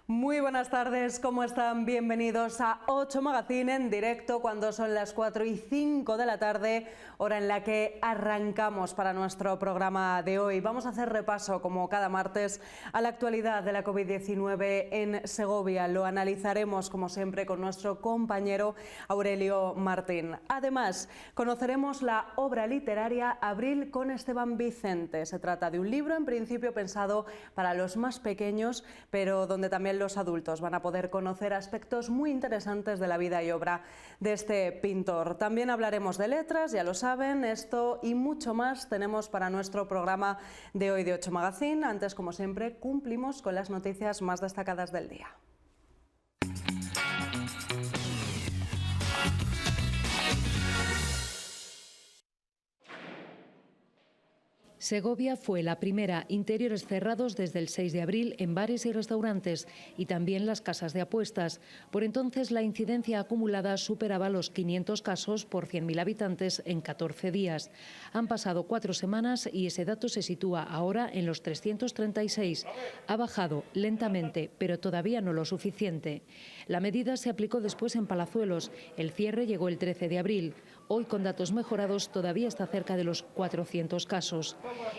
Muy buenas tardes, ¿cómo están? Bienvenidos a 8 Magazine en directo cuando son las 4:05 de la tarde, hora en la que arrancamos para nuestro programa de hoy. Vamos a hacer repaso, como cada martes, a la actualidad de la COVID-19 en Segovia. Lo analizaremos, como siempre, con nuestro compañero Aurelio Martín. Además, conoceremos la obra literaria Abril con Esteban Vicente. Se trata de un libro, en principio, pensado para los más pequeños, pero donde también los adultos van a poder conocer aspectos muy interesantes de la vida y obra de este pintor. También hablaremos de letras, ya lo saben, esto y mucho más tenemos para nuestro programa de hoy de 8 Magazine. Antes, como siempre, cumplimos con las noticias más destacadas del día. Segovia fue la primera, interiores cerrados desde el 6 de abril en bares y restaurantes y también las casas de apuestas. Por entonces la incidencia acumulada superaba los 500 casos por 100.000 habitantes en 14 días. Han pasado 4 semanas y ese dato se sitúa ahora en los 336. Ha bajado lentamente, pero todavía no lo suficiente. La medida se aplicó después en Palazuelos. El cierre llegó el 13 de abril. Hoy, con datos mejorados, todavía está cerca de los 400 casos.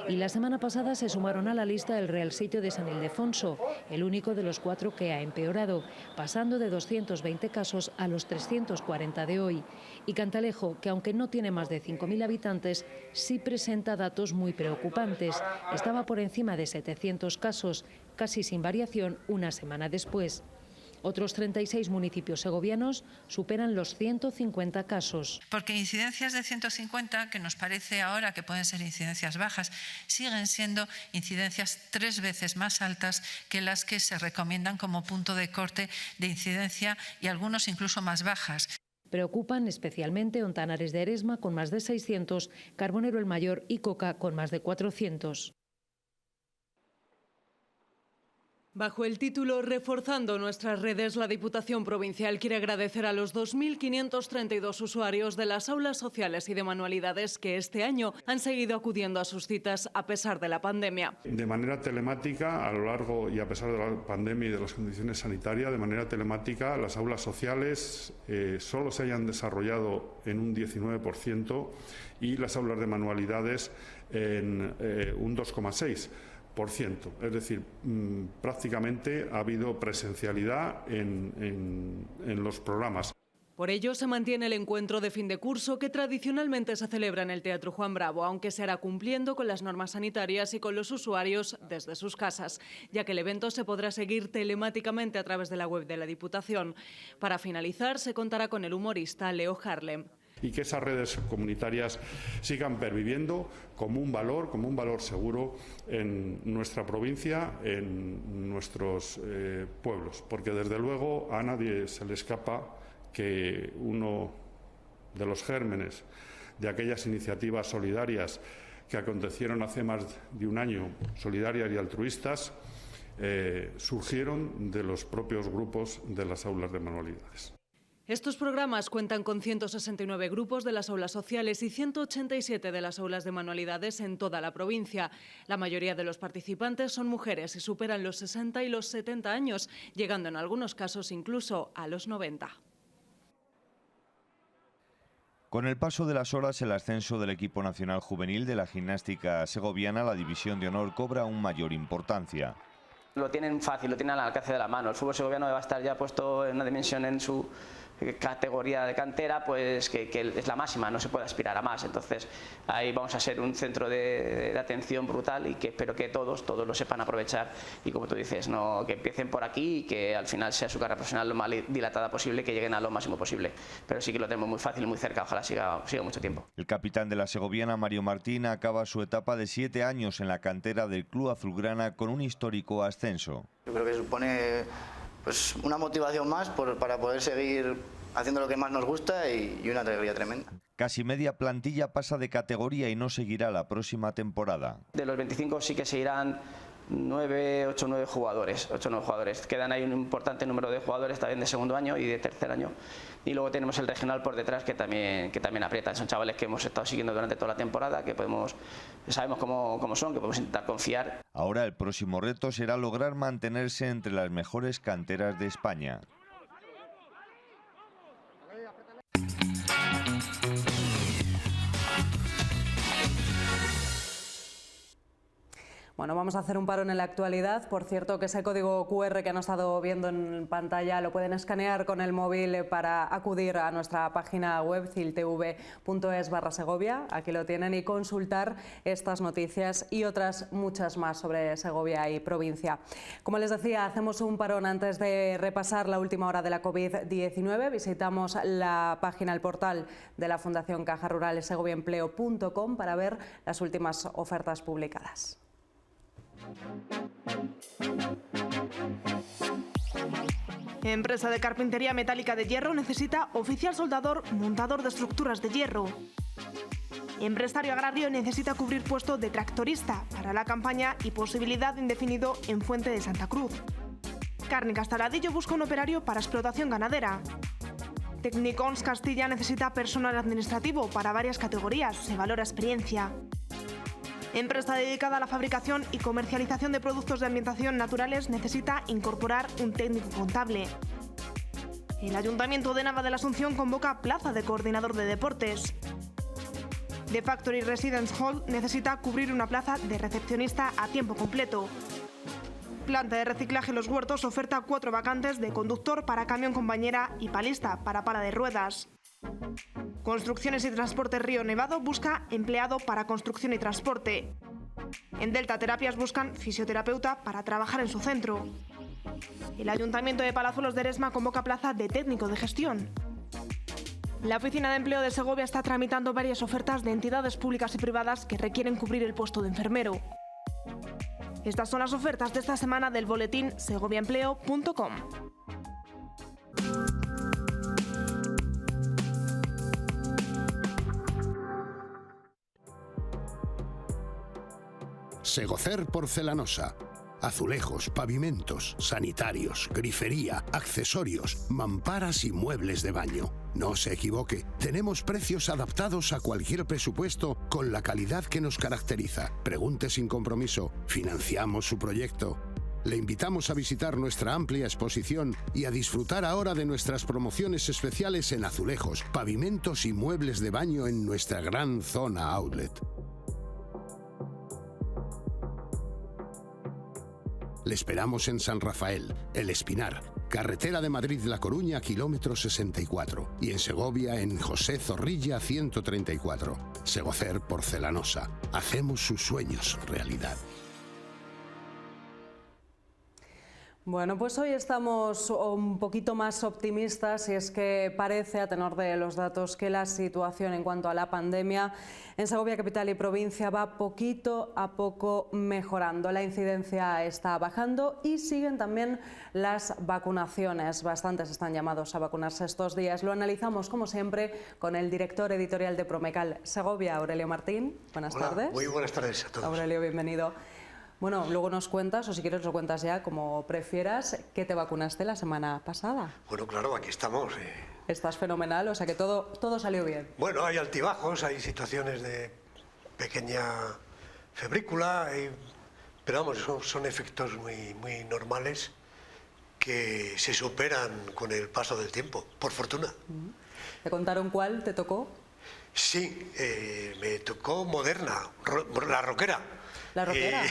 Y la semana pasada se sumaron a la lista el Real Sitio de San Ildefonso, el único de los 4 que ha empeorado, pasando de 220 casos a los 340 de hoy. Y Cantalejo, que aunque no tiene más de 5.000 habitantes, sí presenta datos muy preocupantes. Estaba por encima de 700 casos, casi sin variación una semana después. Otros 36 municipios segovianos superan los 150 casos. Porque incidencias de 150, que nos parece ahora que pueden ser incidencias bajas, siguen siendo incidencias 3 veces más altas que las que se recomiendan como punto de corte de incidencia y algunos incluso más bajas. Preocupan especialmente Ontanares de Eresma con más de 600, Carbonero el Mayor y Coca con más de 400. Bajo el título Reforzando nuestras redes, la Diputación Provincial quiere agradecer a los 2.532 usuarios de las aulas sociales y de manualidades que este año han seguido acudiendo a sus citas a pesar de la pandemia. De manera telemática, a lo largo y a pesar de la pandemia y de las condiciones sanitarias, de manera telemática, las aulas sociales solo se hayan desarrollado en un 19% y las aulas de manualidades en un 2,6%. Es decir, prácticamente ha habido presencialidad en los programas. Por ello se mantiene el encuentro de fin de curso que tradicionalmente se celebra en el Teatro Juan Bravo, aunque se hará cumpliendo con las normas sanitarias y con los usuarios desde sus casas, ya que el evento se podrá seguir telemáticamente a través de la web de la Diputación. Para finalizar, se contará con el humorista Leo Harlem. Y que esas redes comunitarias sigan perviviendo como un valor seguro en nuestra provincia, en nuestros pueblos, porque desde luego a nadie se le escapa que uno de los gérmenes de aquellas iniciativas solidarias que acontecieron hace más de un año, solidarias y altruistas, surgieron de los propios grupos de las aulas de manualidades. Estos programas cuentan con 169 grupos de las aulas sociales y 187 de las aulas de manualidades en toda la provincia. La mayoría de los participantes son mujeres y superan los 60 y los 70 años, llegando en algunos casos incluso a los 90. Con el paso de las horas, el ascenso del equipo nacional juvenil de la gimnástica segoviana a la División de Honor cobra aún mayor importancia. Lo tienen fácil, lo tienen al alcance de la mano. El fútbol segoviano va a estar ya puesto en una dimensión en su categoría de cantera, pues que es la máxima, no se puede aspirar a más. Entonces ahí vamos a ser un centro de atención brutal y que espero que todos lo sepan aprovechar y, como tú dices, no, que empiecen por aquí y que al final sea su carrera profesional lo más dilatada posible, que lleguen a lo máximo posible. Pero sí que lo tenemos muy fácil y muy cerca, ojalá siga mucho tiempo. El capitán de la segoviana, Mario Martín, acaba su etapa de 7 años en la cantera del Club Azulgrana con un histórico ascenso. Yo creo que supone pues una motivación más para poder seguir haciendo lo que más nos gusta y una alegría tremenda. Casi media plantilla pasa de categoría y no seguirá la próxima temporada. De los 25 sí que se irán 8 o 9 jugadores. Quedan ahí un importante número de jugadores también de segundo año y de tercer año. Y luego tenemos el regional por detrás que también aprieta. Son chavales que hemos estado siguiendo durante toda la temporada, que sabemos cómo son, que podemos intentar confiar. Ahora el próximo reto será lograr mantenerse entre las mejores canteras de España. Bueno, vamos a hacer un parón en la actualidad. Por cierto, que ese código QR que han estado viendo en pantalla lo pueden escanear con el móvil para acudir a nuestra página web ciltv.es/Segovia. Aquí lo tienen y consultar estas noticias y otras muchas más sobre Segovia y provincia. Como les decía, hacemos un parón antes de repasar la última hora de la COVID-19. Visitamos la página, el portal de la Fundación Caja Rural, segoviaempleo.com, para ver las últimas ofertas publicadas. Empresa de carpintería metálica de hierro necesita oficial soldador montador de estructuras de hierro. Empresario agrario necesita cubrir puesto de tractorista para la campaña y posibilidad de indefinido en Fuente de Santa Cruz. Cárnicas Taladillo busca un operario para explotación ganadera. Tecnicons Castilla necesita personal administrativo para varias categorías, se valora experiencia. Empresa dedicada a la fabricación y comercialización de productos de ambientación naturales necesita incorporar un técnico contable. El Ayuntamiento de Nava de la Asunción convoca plaza de coordinador de deportes. The Factory Residence Hall necesita cubrir una plaza de recepcionista a tiempo completo. Planta de reciclaje Los Huertos oferta 4 vacantes de conductor para camión con bañera y palista para pala de ruedas. Construcciones y Transporte Río Nevado busca empleado para construcción y transporte. En Delta Terapias buscan fisioterapeuta para trabajar en su centro. El Ayuntamiento de Palazuelos de Eresma convoca plaza de técnico de gestión. La Oficina de Empleo de Segovia está tramitando varias ofertas de entidades públicas y privadas que requieren cubrir el puesto de enfermero. Estas son las ofertas de esta semana del boletín segoviaempleo.com. Segocer Porcelanosa. Azulejos, pavimentos, sanitarios, grifería, accesorios, mamparas y muebles de baño. No se equivoque, tenemos precios adaptados a cualquier presupuesto con la calidad que nos caracteriza. Pregunte sin compromiso, financiamos su proyecto. Le invitamos a visitar nuestra amplia exposición y a disfrutar ahora de nuestras promociones especiales en azulejos, pavimentos y muebles de baño en nuestra gran zona outlet. Le esperamos en San Rafael, El Espinar, carretera de Madrid-La Coruña, kilómetro 64, y en Segovia, en José Zorrilla 134. Segocer Porcelanosa. Hacemos sus sueños realidad. Bueno, pues hoy estamos un poquito más optimistas y es que parece, a tenor de los datos, que la situación en cuanto a la pandemia en Segovia capital y provincia va poquito a poco mejorando. La incidencia está bajando y siguen también las vacunaciones. Bastantes están llamados a vacunarse estos días. Lo analizamos, como siempre, con el director editorial de Promecal Segovia, Aurelio Martín. Buenas tardes. Muy buenas tardes a todos. Aurelio, bienvenido. Bueno, luego nos cuentas, o si quieres lo cuentas ya, como prefieras, ¿qué te vacunaste la semana pasada? Bueno, claro, aquí estamos. Estás fenomenal, o sea que todo salió bien. Bueno, hay altibajos, hay situaciones de pequeña febrícula, pero vamos, son efectos muy normales que se superan con el paso del tiempo, por fortuna. ¿Te contaron cuál te tocó? Sí, me tocó Moderna, la roquera. ¿La roquera?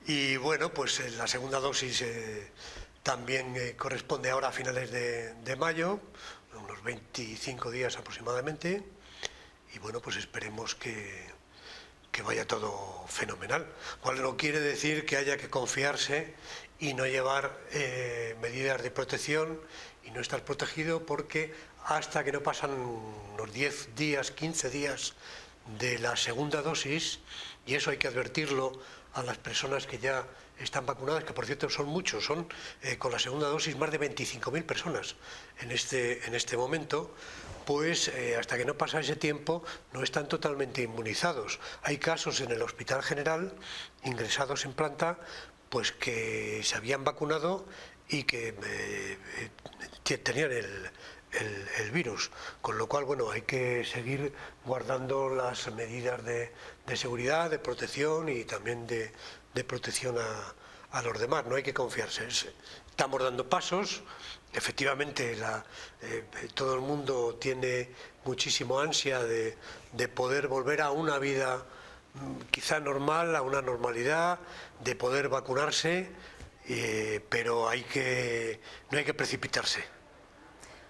Y bueno, pues la segunda dosis también corresponde ahora a finales de mayo, unos 25 días aproximadamente, y bueno, pues esperemos que vaya todo fenomenal. Cual no quiere decir que haya que confiarse y no llevar medidas de protección y no estar protegido, porque hasta que no pasan unos 10 días, 15 días de la segunda dosis, y eso hay que advertirlo a las personas que ya están vacunadas, que por cierto son muchos, son con la segunda dosis más de 25.000 personas en este momento, pues hasta que no pasa ese tiempo no están totalmente inmunizados. Hay casos en el Hospital General ingresados en planta pues que se habían vacunado y que tenían el virus, con lo cual, bueno, hay que seguir guardando las medidas de seguridad, de protección y también de protección a los demás. No hay que confiarse. Estamos dando pasos. Efectivamente, todo el mundo tiene muchísimo ansia de poder volver a una vida quizá normal, a una normalidad, de poder vacunarse, pero no hay que precipitarse.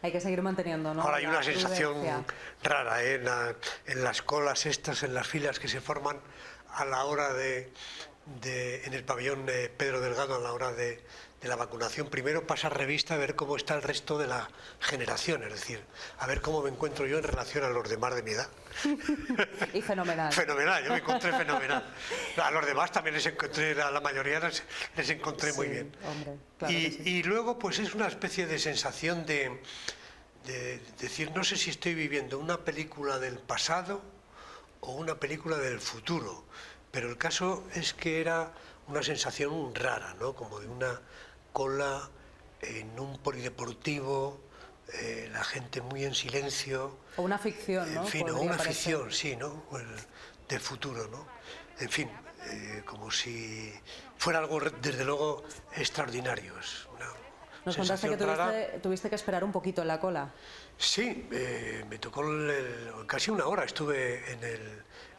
Hay que seguir manteniendo, ¿no? Ahora hay una sensación prudencia rara en las colas estas, en las filas que se forman a la hora en el pabellón Pedro Delgado, a la hora de la vacunación. Primero pasa revista a ver cómo está el resto de la generación, es decir, a ver cómo me encuentro yo en relación a los demás de mi edad. Y fenomenal. Fenomenal, yo me encontré fenomenal. A los demás también les encontré, a la mayoría les encontré muy bien. Hombre, claro que sí. Y luego pues es una especie de sensación de decir, no sé si estoy viviendo una película del pasado o una película del futuro, pero el caso es que era una sensación rara, ¿no? Como de una cola en un polideportivo, la gente muy en silencio. O una ficción, ¿no? En fin, o Podría una parecer. ficción, sí, ¿no? Del futuro, ¿no? En fin, como si fuera algo, desde luego, extraordinario. Es una Nos contaste que sensación rara. tuviste que esperar un poquito en la cola. Sí, me tocó casi una hora estuve en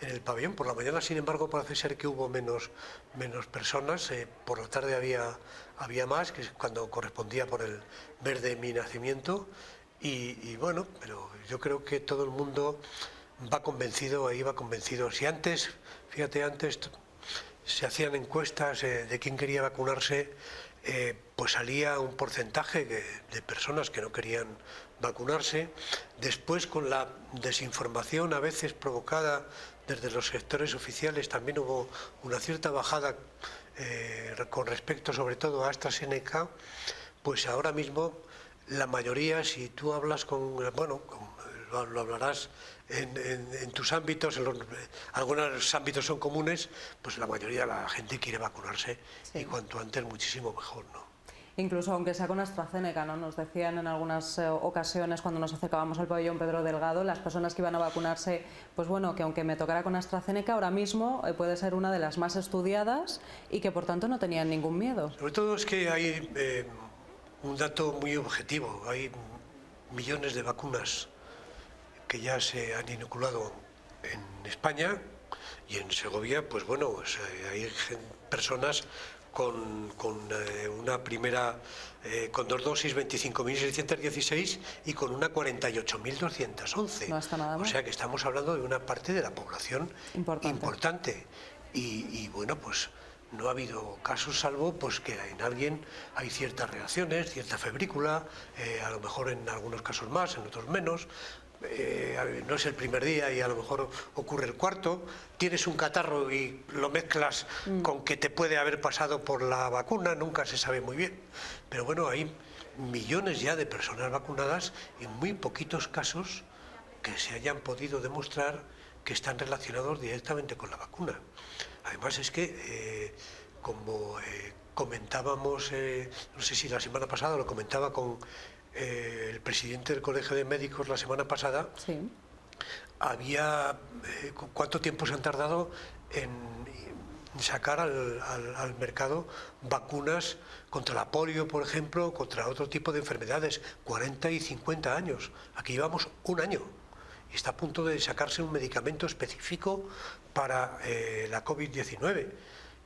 el pabellón. Por la mañana, sin embargo, parece ser que hubo menos personas. Por la tarde había más, que es cuando correspondía por el mes de mi nacimiento. Y bueno, pero yo creo que todo el mundo iba convencido. Si antes, fíjate, antes se hacían encuestas de quién quería vacunarse, pues salía un porcentaje de personas que no querían vacunarse. Después, con la desinformación a veces provocada desde los sectores oficiales, también hubo una cierta bajada con respecto sobre todo a AstraZeneca. Pues ahora mismo la mayoría, si tú hablas lo hablarás en tus ámbitos, algunos ámbitos son comunes, pues la mayoría de la gente quiere vacunarse, sí. Y cuanto antes muchísimo mejor, ¿no? Incluso aunque sea con AstraZeneca, ¿no? Nos decían en algunas ocasiones cuando nos acercábamos al pabellón Pedro Delgado, las personas que iban a vacunarse, pues bueno, que aunque me tocara con AstraZeneca, ahora mismo puede ser una de las más estudiadas y que por tanto no tenían ningún miedo. Sobre todo es que hay un dato muy objetivo, hay millones de vacunas que ya se han inoculado en España, y en Segovia, pues bueno, pues hay personas con una primera, con 2 dosis 25.616 y con una 48.211. No está nada mal. O sea que estamos hablando de una parte de la población importante. Y bueno, pues no ha habido casos, salvo pues que en alguien hay ciertas reacciones, cierta febrícula, a lo mejor en algunos casos más, en otros menos. No es el primer día y a lo mejor ocurre el cuarto. Tienes un catarro y lo mezclas con que te puede haber pasado por la vacuna, nunca se sabe muy bien. Pero bueno, hay millones ya de personas vacunadas y muy poquitos casos que se hayan podido demostrar que están relacionados directamente con la vacuna. Además es que, como comentábamos, no sé si la semana pasada lo comentaba con el presidente del Colegio de Médicos la semana pasada, sí. ¿Cuánto tiempo se han tardado en sacar al mercado vacunas contra la polio, por ejemplo, contra otro tipo de enfermedades? 40 y 50 años. Aquí llevamos un año y está a punto de sacarse un medicamento específico para la COVID-19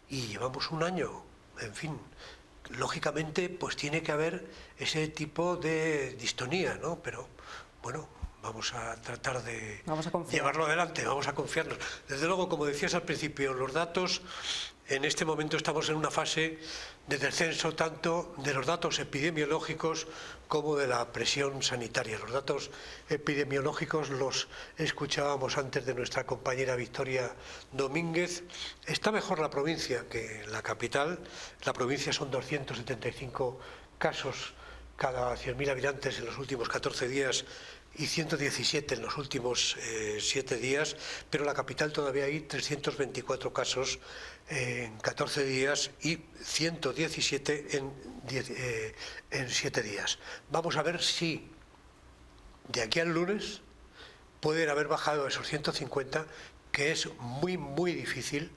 y llevamos un año, en fin. Lógicamente, pues tiene que haber ese tipo de distonía, ¿no? Pero, bueno, vamos a tratar de llevarlo adelante, vamos a confiarnos. Desde luego, como decías al principio, los datos, en este momento estamos en una fase de descenso tanto de los datos epidemiológicos como de la presión sanitaria. Los datos epidemiológicos los escuchábamos antes de nuestra compañera Victoria Domínguez. Está mejor la provincia que la capital. La provincia son 275 casos cada 100.000 habitantes en los últimos 14 días y 117 en los últimos 7 días, pero en la capital todavía hay 324 casos en 14 días y 117 en 7 días. Vamos a ver si de aquí al lunes pueden haber bajado esos 150, que es muy difícil,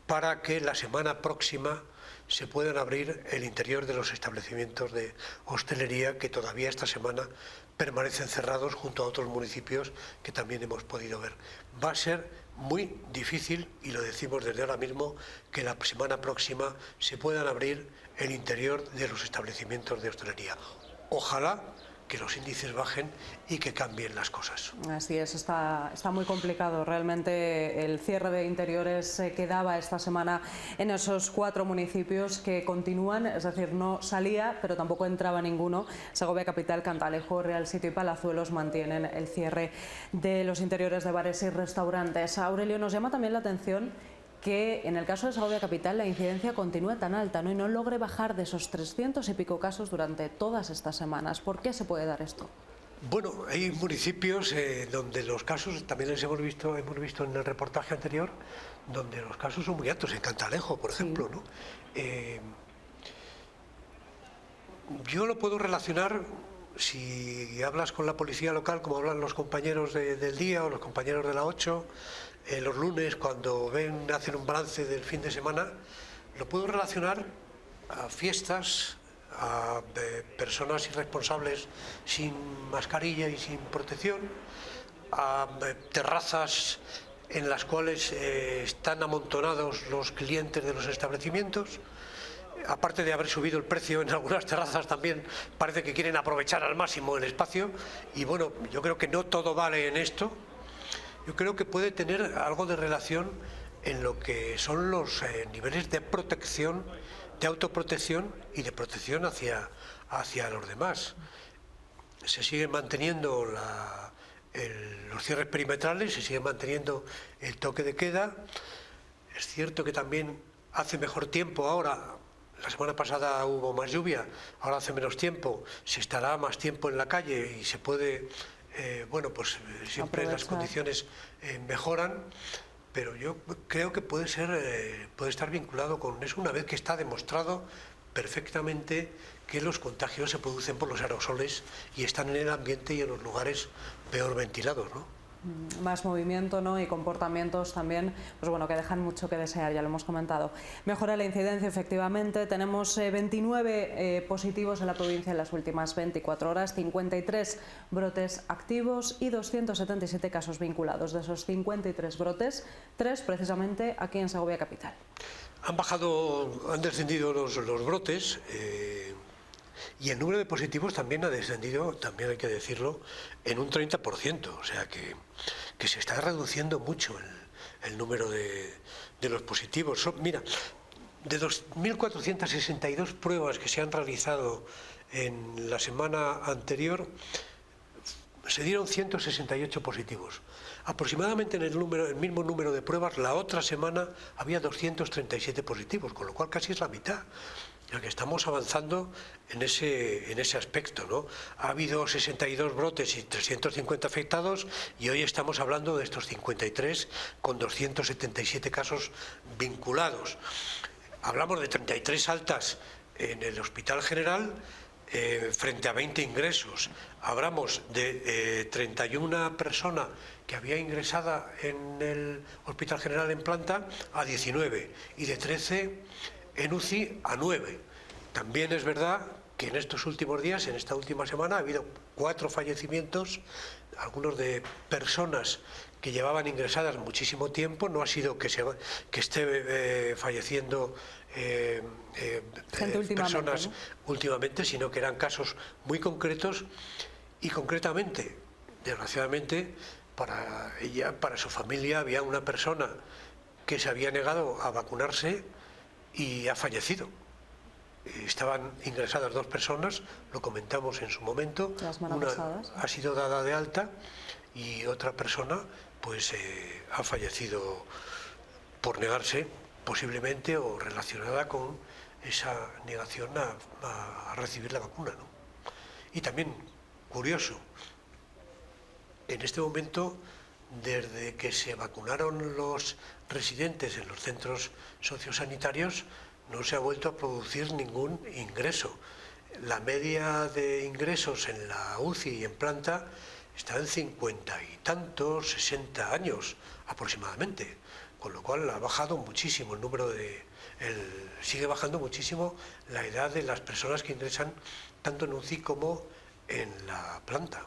para que la semana próxima se puedan abrir el interior de los establecimientos de hostelería que todavía esta semana permanecen cerrados junto a otros municipios que también hemos podido ver. Va a ser muy difícil, y lo decimos desde ahora mismo, que la semana próxima se puedan abrir el interior de los establecimientos de hostelería. Ojalá que los índices bajen y que cambien las cosas. Así es, está muy complicado. Realmente el cierre de interiores quedaba esta semana en esos 4 municipios que continúan, es decir, no salía, pero tampoco entraba ninguno. Segovia Capital, Cantalejo, Real Sitio y Palazuelos mantienen el cierre de los interiores de bares y restaurantes. Aurelio, nos llama también la atención que en el caso de Segovia Capital la incidencia continúa tan alta, ¿no? Y no logre bajar de esos 300 y pico casos durante todas estas semanas. ¿Por qué se puede dar esto? Bueno, hay municipios donde los casos, también les hemos visto en el reportaje anterior, donde los casos son muy altos, en Cantalejo, por ejemplo, ¿no? Yo lo puedo relacionar, si hablas con la policía local, como hablan los compañeros del día o los compañeros de la 8, los lunes, cuando hacen un balance del fin de semana, lo puedo relacionar a fiestas, a personas irresponsables sin mascarilla y sin protección, a terrazas en las cuales están amontonados los clientes de los establecimientos. Aparte de haber subido el precio en algunas terrazas, también parece que quieren aprovechar al máximo el espacio. Y bueno, yo creo que no todo vale en esto. Yo creo que puede tener algo de relación en lo que son los niveles de protección, de autoprotección y de protección hacia los demás. Se siguen manteniendo los cierres perimetrales, se sigue manteniendo el toque de queda. Es cierto que también hace mejor tiempo ahora. La semana pasada hubo más lluvia, ahora hace menos tiempo, se estará más tiempo en la calle y se puede, siempre las condiciones mejoran, pero yo creo que puede estar vinculado con eso, una vez que está demostrado perfectamente que los contagios se producen por los aerosoles y están en el ambiente y en los lugares peor ventilados, ¿no? Más movimiento, ¿no? Y comportamientos también, pues bueno, que dejan mucho que desear, ya lo hemos comentado. Mejora la incidencia, efectivamente. Tenemos 29 positivos en la provincia en las últimas 24 horas, 53 brotes activos y 277 casos vinculados. De esos 53 brotes, 3 precisamente aquí en Segovia Capital. Han descendido los brotes. Y el número de positivos también ha descendido, también hay que decirlo, en un 30%. O sea que se está reduciendo mucho el número de los positivos. Mira, de 2.462 pruebas que se han realizado en la semana anterior, se dieron 168 positivos. Aproximadamente en el mismo número de pruebas, la otra semana había 237 positivos, con lo cual casi es la mitad. Ya que estamos avanzando en ese aspecto, ¿no? Ha habido 62 brotes y 350 afectados y hoy estamos hablando de estos 53 con 277 casos vinculados. Hablamos de 33 altas en el Hospital General frente a 20 ingresos. Hablamos de 31 personas que había ingresada en el Hospital General en planta a 19 y de 13 en UCI a 9. También es verdad que en estos últimos días, en esta última semana, ha habido 4 fallecimientos, algunos de personas que llevaban ingresadas muchísimo tiempo. No ha sido que esté falleciendo personas, ¿no?, últimamente, sino que eran casos muy concretos y concretamente, desgraciadamente, para ella, para su familia, había una persona que se había negado a vacunarse y ha fallecido. Estaban ingresadas 2 personas, lo comentamos en su momento, una ha sido dada de alta y otra persona pues ha fallecido por negarse, posiblemente, o relacionada con esa negación a recibir la vacuna, ¿no? Y también, curioso, en este momento, desde que se vacunaron los residentes en los centros sociosanitarios, no se ha vuelto a producir ningún ingreso. La media de ingresos en la UCI y en planta está en 50 y tantos, 60 años aproximadamente, con lo cual ha bajado muchísimo el número sigue bajando muchísimo la edad de las personas que ingresan tanto en UCI como en la planta.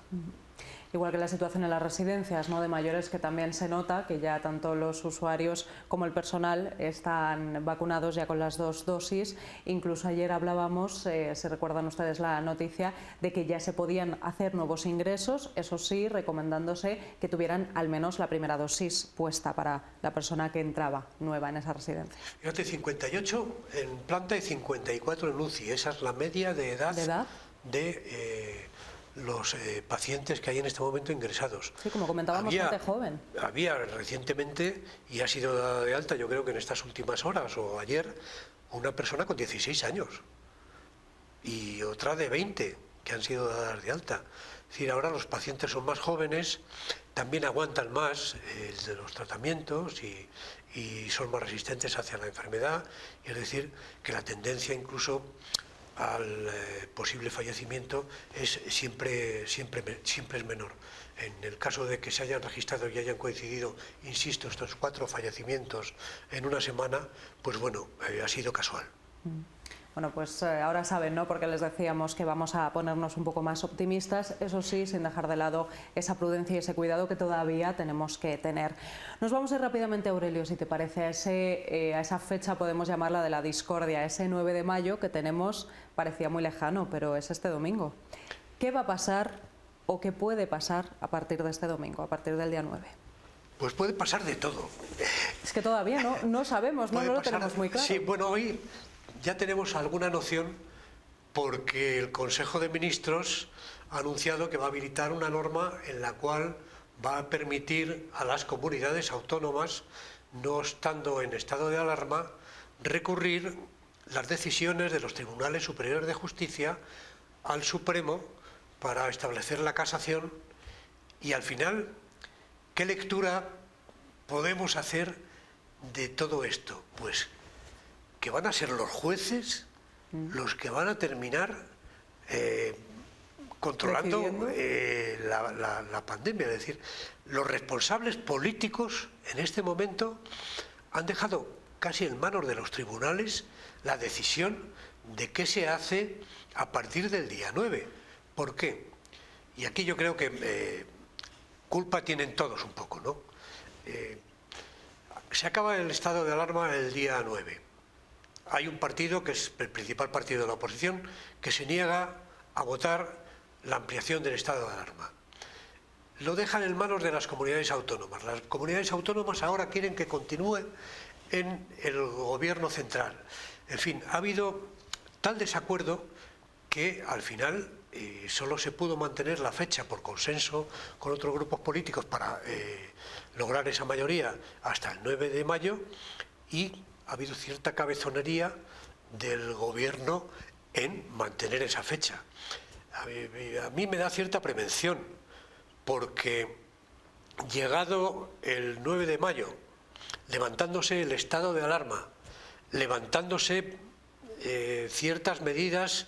Igual que la situación en las residencias, ¿no?, de mayores, que también se nota que ya tanto los usuarios como el personal están vacunados ya con las 2 dosis. Incluso ayer hablábamos, si recuerdan ustedes la noticia, de que ya se podían hacer nuevos ingresos, eso sí, recomendándose que tuvieran al menos la primera dosis puesta para la persona que entraba nueva en esa residencia. Fíjate, 58 en planta y 54 en UCI, esa es la media de edad, de los pacientes que hay en este momento ingresados. Sí, como comentábamos, gente joven. Había recientemente, y ha sido dada de alta, yo creo que en estas últimas horas o ayer, una persona con 16 años y otra de 20 que han sido dadas de alta. Es decir, ahora los pacientes son más jóvenes, también aguantan más de los tratamientos y son más resistentes hacia la enfermedad, y es decir, que la tendencia incluso al posible fallecimiento es siempre es menor. En el caso de que se hayan registrado y hayan coincidido, insisto, estos 4 fallecimientos en una semana, pues bueno, ha sido casual. Bueno, pues ahora saben, ¿no?, porque les decíamos que vamos a ponernos un poco más optimistas, eso sí, sin dejar de lado esa prudencia y ese cuidado que todavía tenemos que tener. Nos vamos a ir rápidamente, Aurelio, si te parece, a esa fecha, podemos llamarla de la discordia, ese 9 de mayo que tenemos, parecía muy lejano, pero es este domingo. ¿Qué va a pasar o qué puede pasar a partir de este domingo, a partir del día 9? Pues puede pasar de todo. Es que todavía no sabemos, no lo tenemos muy claro. Sí, bueno, hoy ya tenemos alguna noción porque el Consejo de Ministros ha anunciado que va a habilitar una norma en la cual va a permitir a las comunidades autónomas, no estando en estado de alarma, recurrir las decisiones de los Tribunales Superiores de Justicia al Supremo para establecer la casación. Y al final, ¿qué lectura podemos hacer de todo esto? Pues que van a ser los jueces los que van a terminar controlando la pandemia. Es decir, los responsables políticos en este momento han dejado casi en manos de los tribunales la decisión de qué se hace a partir del día 9. ¿Por qué? Y aquí yo creo que culpa tienen todos un poco, ¿no? Se acaba el estado de alarma el día 9. Hay un partido, que es el principal partido de la oposición, que se niega a votar la ampliación del estado de alarma. Lo dejan en manos de las comunidades autónomas. Las comunidades autónomas ahora quieren que continúe en el gobierno central. En fin, ha habido tal desacuerdo que al final solo se pudo mantener la fecha por consenso con otros grupos políticos para lograr esa mayoría hasta el 9 de mayo y ha habido cierta cabezonería del gobierno en mantener esa fecha. A mí me da cierta prevención, porque llegado el 9 de mayo, levantándose el estado de alarma, levantándose ciertas medidas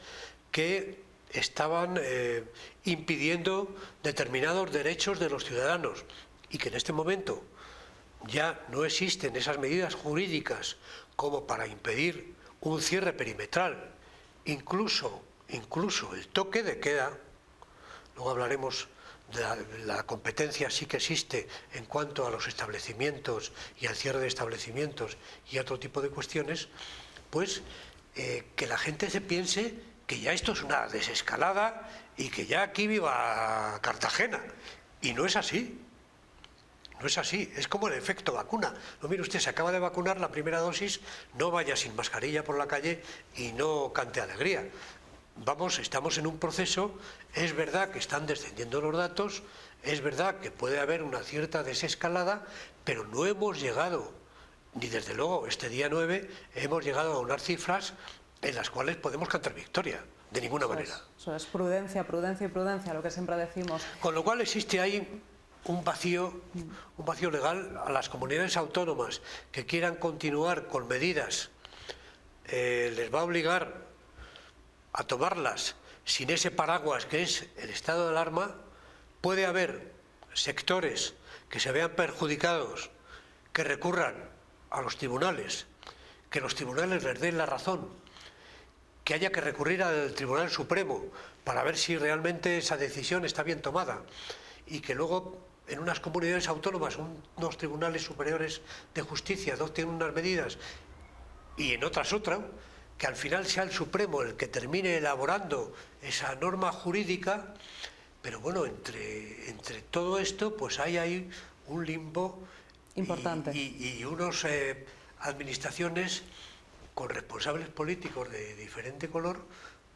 que estaban impidiendo determinados derechos de los ciudadanos y que en este momento ya no existen esas medidas jurídicas como para impedir un cierre perimetral, incluso el toque de queda. Luego hablaremos de la competencia sí que existe en cuanto a los establecimientos y al cierre de establecimientos y otro tipo de cuestiones, pues que la gente se piense que ya esto es una desescalada y que ya aquí viva Cartagena. Y no es así. No es así, es como el efecto vacuna. No, mire usted, se acaba de vacunar la primera dosis, no vaya sin mascarilla por la calle y no cante alegría. Vamos, estamos en un proceso, es verdad que están descendiendo los datos, es verdad que puede haber una cierta desescalada, pero no hemos llegado, ni desde luego este día 9, hemos llegado a unas cifras en las cuales podemos cantar victoria, de ninguna manera. Eso es prudencia, prudencia y prudencia, lo que siempre decimos. Con lo cual existe ahí un vacío legal a las comunidades autónomas que quieran continuar con medidas, les va a obligar a tomarlas sin ese paraguas que es el estado de alarma. Puede haber sectores que se vean perjudicados, que recurran a los tribunales, que los tribunales les den la razón, que haya que recurrir al Tribunal Supremo para ver si realmente esa decisión está bien tomada, y que luego en unas comunidades autónomas unos tribunales superiores de justicia adopten unas medidas y en otras otra, que al final sea el Supremo el que termine elaborando esa norma jurídica. Pero bueno, entre todo esto pues hay ahí un limbo importante y unas administraciones con responsables políticos de diferente color,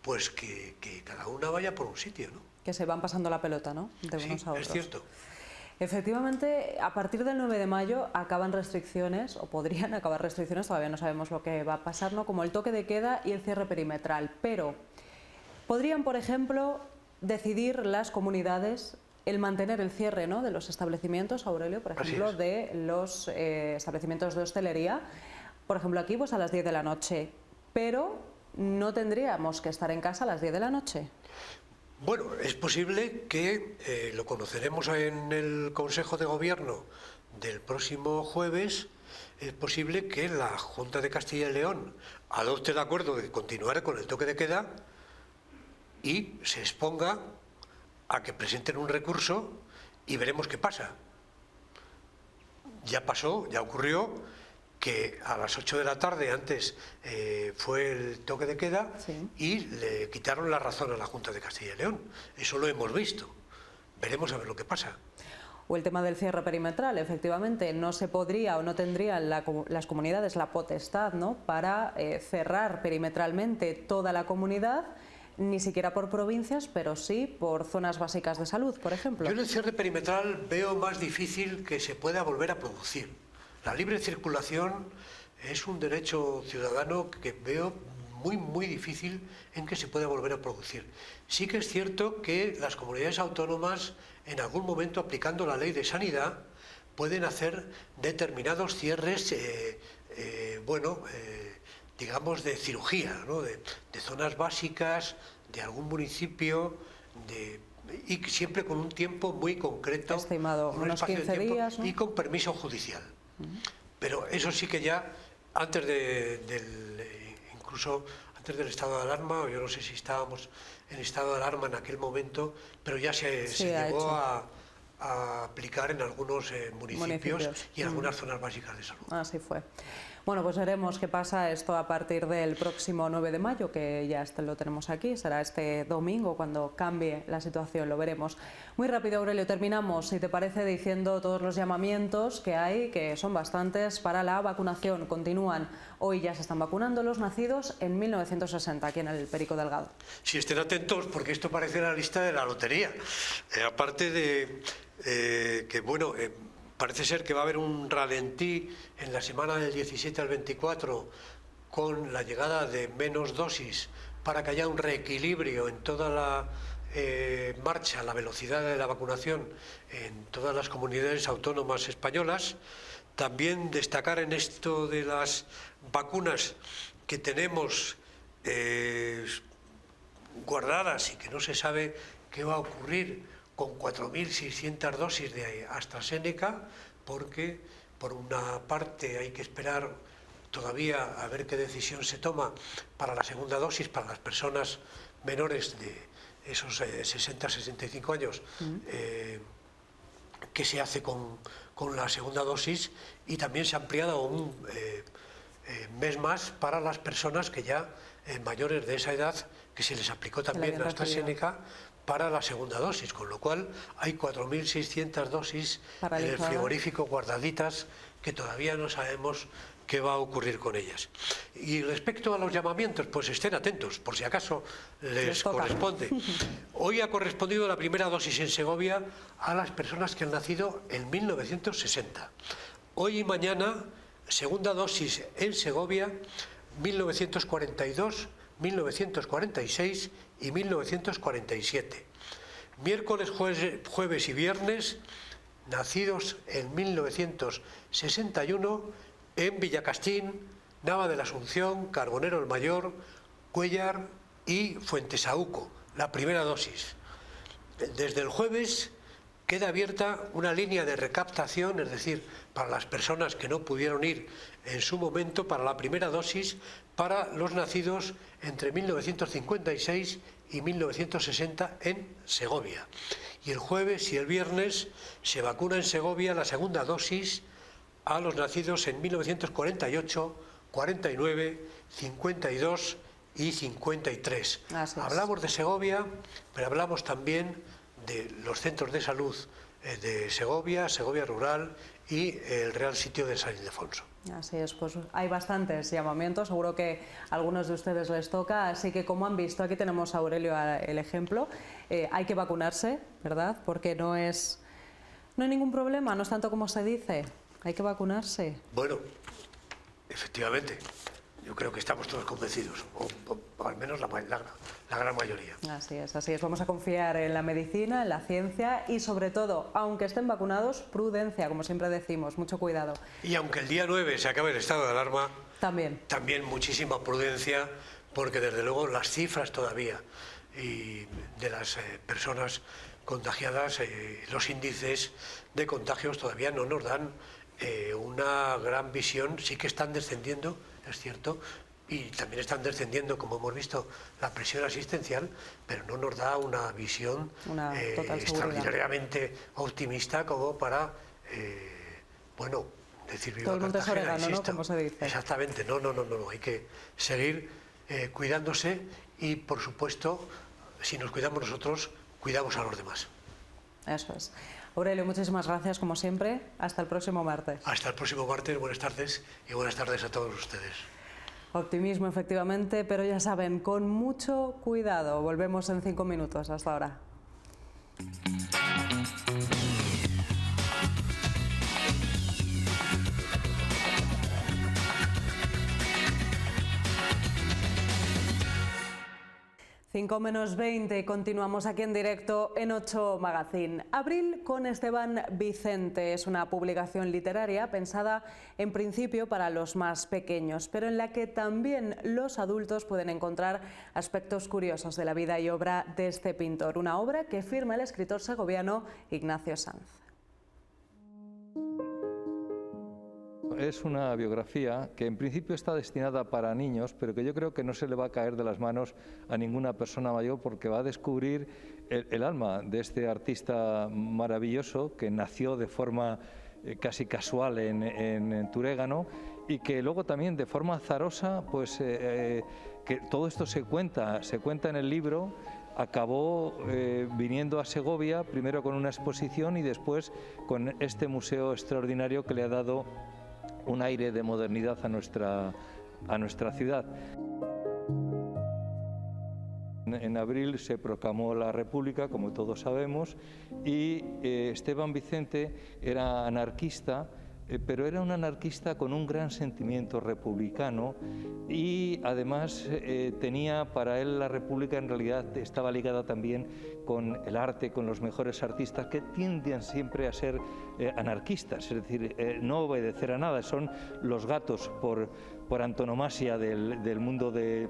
pues que cada una vaya por un sitio, ¿no? Que se van pasando la pelota, ¿no? De unos a otros. Es cierto. Efectivamente, a partir del 9 de mayo acaban restricciones, o podrían acabar restricciones, todavía no sabemos lo que va a pasar, ¿no? Como el toque de queda y el cierre perimetral. Pero podrían, por ejemplo, decidir las comunidades el mantener el cierre, ¿no?, de los establecimientos, Aurelio, por ejemplo, de los establecimientos de hostelería, por ejemplo aquí pues a las 10 de la noche, pero no tendríamos que estar en casa a las 10 de la noche. Bueno, es posible que, lo conoceremos en el Consejo de Gobierno del próximo jueves, es posible que la Junta de Castilla y León adopte el acuerdo de continuar con el toque de queda y se exponga a que presenten un recurso y veremos qué pasa. Ya pasó, ya ocurrió que a las 8 de la tarde antes fue el toque de queda, sí, y le quitaron la razón a la Junta de Castilla y León. Eso lo hemos visto. Veremos a ver lo que pasa. O el tema del cierre perimetral, efectivamente, no se podría o no tendrían las comunidades la potestad, ¿no?, para cerrar perimetralmente toda la comunidad, ni siquiera por provincias, pero sí por zonas básicas de salud, por ejemplo. Yo en el cierre perimetral veo más difícil que se pueda volver a producir. La libre circulación es un derecho ciudadano que veo muy difícil en que se pueda volver a producir. Sí que es cierto que las comunidades autónomas, en algún momento aplicando la ley de sanidad, pueden hacer determinados cierres, digamos, de cirugía, ¿no?, de zonas básicas, de algún municipio, y siempre con un tiempo muy concreto, estimado, unos 15 días, ¿no?, y con permiso judicial. Pero eso sí que ya antes incluso antes del estado de alarma, yo no sé si estábamos en estado de alarma en aquel momento, pero ya se llegó a aplicar en algunos municipios y en algunas zonas básicas de salud. Así fue. Bueno, pues veremos qué pasa esto a partir del próximo 9 de mayo, que ya lo tenemos aquí, será este domingo cuando cambie la situación, lo veremos. Muy rápido, Aurelio, terminamos, si te parece, diciendo todos los llamamientos que hay, que son bastantes, para la vacunación. Continúan, hoy ya se están vacunando los nacidos en 1960, aquí en el Perico Delgado. Sí, estén atentos, porque esto parece la lista de la lotería. Aparte de que, bueno, parece ser que va a haber un ralentí en la semana del 17 al 24 con la llegada de menos dosis para que haya un reequilibrio en toda la marcha, la velocidad de la vacunación en todas las comunidades autónomas españolas. También destacar en esto de las vacunas que tenemos guardadas y que no se sabe qué va a ocurrir con 4.600 dosis de AstraZeneca, porque por una parte hay que esperar todavía a ver qué decisión se toma para la segunda dosis para las personas menores de esos 60-65 años, qué se hace con la segunda dosis, y también se ha ampliado un mes más para las personas que ya mayores de esa edad, que se les aplicó también la AstraZeneca para la segunda dosis, con lo cual hay 4.600 dosis en el frigorífico guardaditas que todavía no sabemos qué va a ocurrir con ellas. Y respecto a los llamamientos, pues estén atentos, por si acaso les corresponde. Hoy ha correspondido la primera dosis en Segovia a las personas que han nacido en 1960. Hoy y mañana, segunda dosis en Segovia, 1942, 1946 y 1947. Miércoles, jueves y viernes, nacidos en 1961 en Villacastín, Nava de la Asunción, Carbonero el Mayor, Cuéllar y Fuentesauco, la primera dosis. Desde el jueves queda abierta una línea de recaptación, es decir, para las personas que no pudieron ir en su momento para la primera dosis, para los nacidos entre 1956 y 1960 en Segovia. Y el jueves y el viernes se vacuna en Segovia la segunda dosis a los nacidos en 1948, 49, 52 y 53. Hablamos de Segovia, pero hablamos también de los centros de salud de Segovia, Segovia Rural y el Real Sitio de San Ildefonso. Así es, pues hay bastantes llamamientos, seguro que a algunos de ustedes les toca, así que como han visto, aquí tenemos a Aurelio el ejemplo, hay que vacunarse, ¿verdad? Porque no hay ningún problema, no es tanto como se dice, hay que vacunarse. Bueno, efectivamente, yo creo que estamos todos convencidos, o al menos la gran mayoría. Así es, vamos a confiar en la medicina, en la ciencia y sobre todo, aunque estén vacunados, prudencia, como siempre decimos, mucho cuidado. Y aunque el día 9 se acabe el estado de alarma, también muchísima prudencia, porque desde luego las cifras todavía y de las personas contagiadas, los índices de contagios todavía no nos dan una gran visión. Sí que están descendiendo, es cierto, y también están descendiendo, como hemos visto, la presión asistencial, pero no nos da una visión extraordinariamente optimista como para, bueno, decir viva Cartagena, ¿no? Como se dice. Exactamente, no, hay que seguir cuidándose y, por supuesto, si nos cuidamos nosotros, cuidamos a los demás. Eso es. Aurelio, muchísimas gracias, como siempre. Hasta el próximo martes. Hasta el próximo martes. Buenas tardes y buenas tardes a todos ustedes. Optimismo, efectivamente, pero ya saben, con mucho cuidado. Volvemos en 5 minutos. Hasta ahora. Cinco menos 20, continuamos aquí en directo en 8 Magazine. Abril con Esteban Vicente es una publicación literaria pensada en principio para los más pequeños, pero en la que también los adultos pueden encontrar aspectos curiosos de la vida y obra de este pintor. Una obra que firma el escritor segoviano Ignacio Sanz. Es una biografía que en principio está destinada para niños, pero que yo creo que no se le va a caer de las manos a ninguna persona mayor, porque va a descubrir el alma de este artista maravilloso que nació de forma casi casual en Turégano y que luego también de forma azarosa, pues que todo esto se cuenta en el libro. Acabó viniendo a Segovia, primero con una exposición y después con este museo extraordinario que le ha dado un aire de modernidad a nuestra ciudad. En abril se proclamó la República, como todos sabemos, y Esteban Vicente era anarquista, pero era un anarquista con un gran sentimiento republicano y además tenía para él la República en realidad estaba ligada también con el arte, con los mejores artistas que tienden siempre a ser anarquistas, es decir, no obedecer a nada, son los gatos por antonomasia del mundo de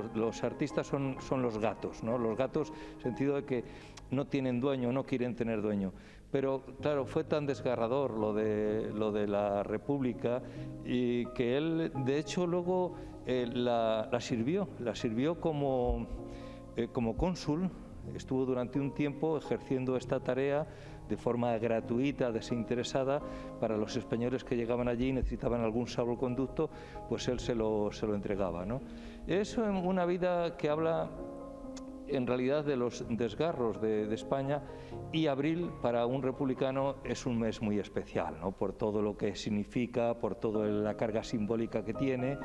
los artistas son los gatos, ¿no? Los gatos en el sentido de que no tienen dueño, no quieren tener dueño. Pero claro, fue tan desgarrador lo de la República y que él, de hecho, luego la sirvió como cónsul. Estuvo durante un tiempo ejerciendo esta tarea de forma gratuita, desinteresada, para los españoles que llegaban allí y necesitaban algún salvoconducto, pues él se lo entregaba, ¿no? Es una vida que habla en realidad de los desgarros de España, y abril para un republicano es un mes muy especial, ¿no? Por todo lo que significa, por toda la carga simbólica que tiene,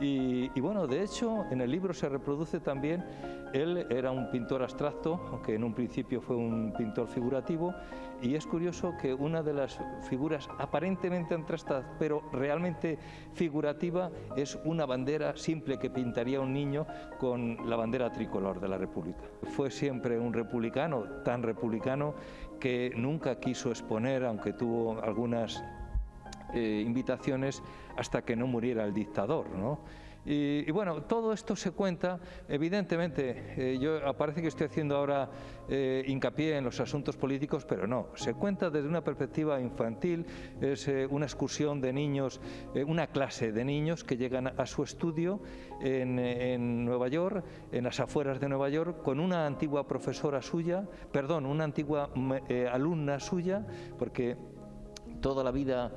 Y bueno, de hecho, en el libro se reproduce también, él era un pintor abstracto, aunque en un principio fue un pintor figurativo, y es curioso que una de las figuras aparentemente abstractas, pero realmente figurativa, es una bandera simple que pintaría un niño con la bandera tricolor de la República. Fue siempre un republicano, tan republicano que nunca quiso exponer, aunque tuvo algunas invitaciones, hasta que no muriera el dictador, ¿no? Y bueno, todo esto se cuenta, evidentemente, yo parece que estoy haciendo ahora hincapié en los asuntos políticos, pero no, se cuenta desde una perspectiva infantil, es una excursión de niños, una clase de niños que llegan a su estudio en Nueva York, en las afueras de Nueva York, con una antigua profesora suya, perdón, una antigua alumna suya, porque toda la vida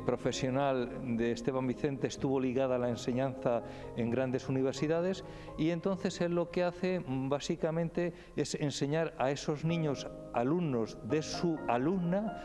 profesional de Esteban Vicente estuvo ligada a la enseñanza en grandes universidades, y entonces él lo que hace básicamente es enseñar a esos niños alumnos de su alumna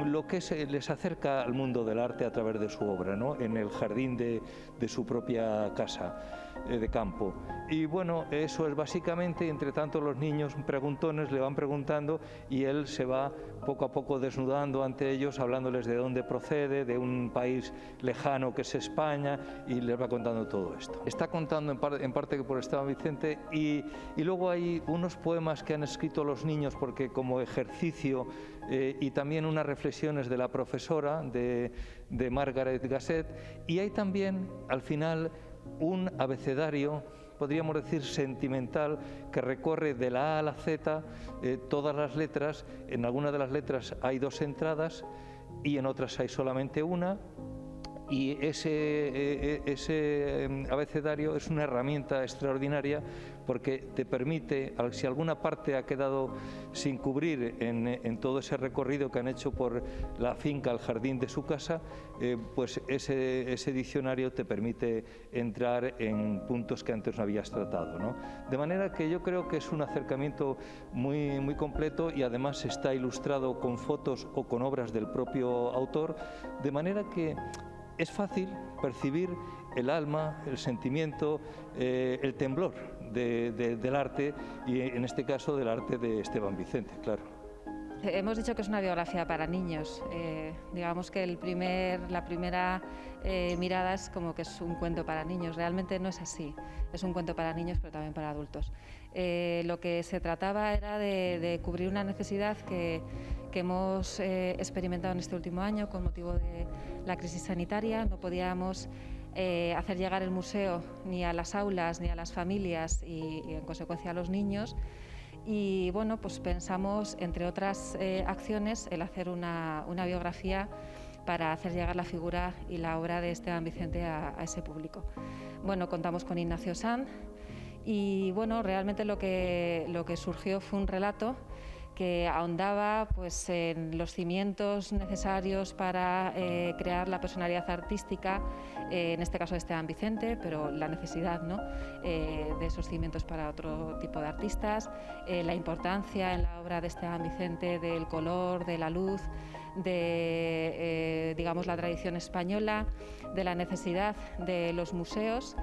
lo que les acerca al mundo del arte a través de su obra, ¿no? En el jardín de su propia casa de campo. Y bueno, eso es básicamente, entre tanto los niños preguntones le van preguntando y él se va poco a poco desnudando ante ellos, hablándoles de dónde procede, de un país lejano que es España, y les va contando todo esto. Está contando en parte por Esteban Vicente, y luego hay unos poemas que han escrito los niños porque como ejercicio, y también unas reflexiones de la profesora, de Margaret Gasset, y hay también al final un abecedario, podríamos decir sentimental, que recorre de la A a la Z todas las letras. En algunas de las letras hay 2 entradas y en otras hay solamente una, y ese abecedario es una herramienta extraordinaria porque te permite, si alguna parte ha quedado sin cubrir en todo ese recorrido que han hecho por la finca, el jardín de su casa, pues ese diccionario te permite entrar en puntos que antes no habías tratado, ¿no? De manera que yo creo que es un acercamiento muy, muy completo, y además está ilustrado con fotos o con obras del propio autor, de manera que es fácil percibir el alma, el sentimiento, el temblor del arte, y en este caso del arte de Esteban Vicente, claro. Hemos dicho que es una biografía para niños. Digamos que la primera mirada es como que es un cuento para niños. Realmente no es así. Es un cuento para niños, pero también para adultos. Lo que se trataba era de cubrir una necesidad que hemos experimentado en este último año con motivo de la crisis sanitaria. No podíamos hacer llegar el museo ni a las aulas ni a las familias y en consecuencia a los niños. Y bueno, pues pensamos, entre otras acciones, el hacer una biografía para hacer llegar la figura y la obra de Esteban Vicente a ese público. Bueno, contamos con Ignacio Sanz, y bueno, realmente lo que surgió fue un relato que ahondaba pues, en los cimientos necesarios para crear la personalidad artística, en este caso de Esteban Vicente, pero la necesidad, ¿no? De esos cimientos para otro tipo de artistas, la importancia en la obra de Esteban Vicente del color, de la luz, de digamos, la tradición española, de la necesidad de los museos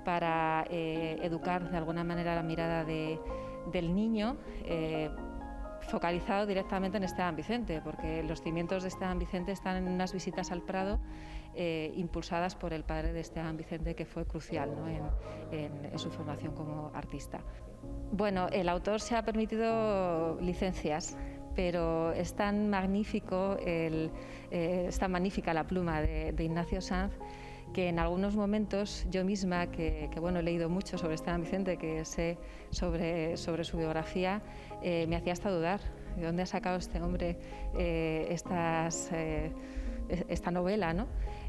para educar de alguna manera la mirada del niño, focalizado directamente en Esteban Vicente, porque los cimientos de Esteban Vicente están en unas visitas al Prado impulsadas por el padre de Esteban Vicente, que fue crucial, ¿no? en su formación como artista. Bueno, el autor se ha permitido licencias, pero es tan magnífico, es tan magnífica la pluma de Ignacio Sanz, que en algunos momentos yo misma, que bueno, he leído mucho sobre Esteban Vicente, que sé sobre su biografía, me hacía hasta dudar de dónde ha sacado este hombre esta novela, ¿no?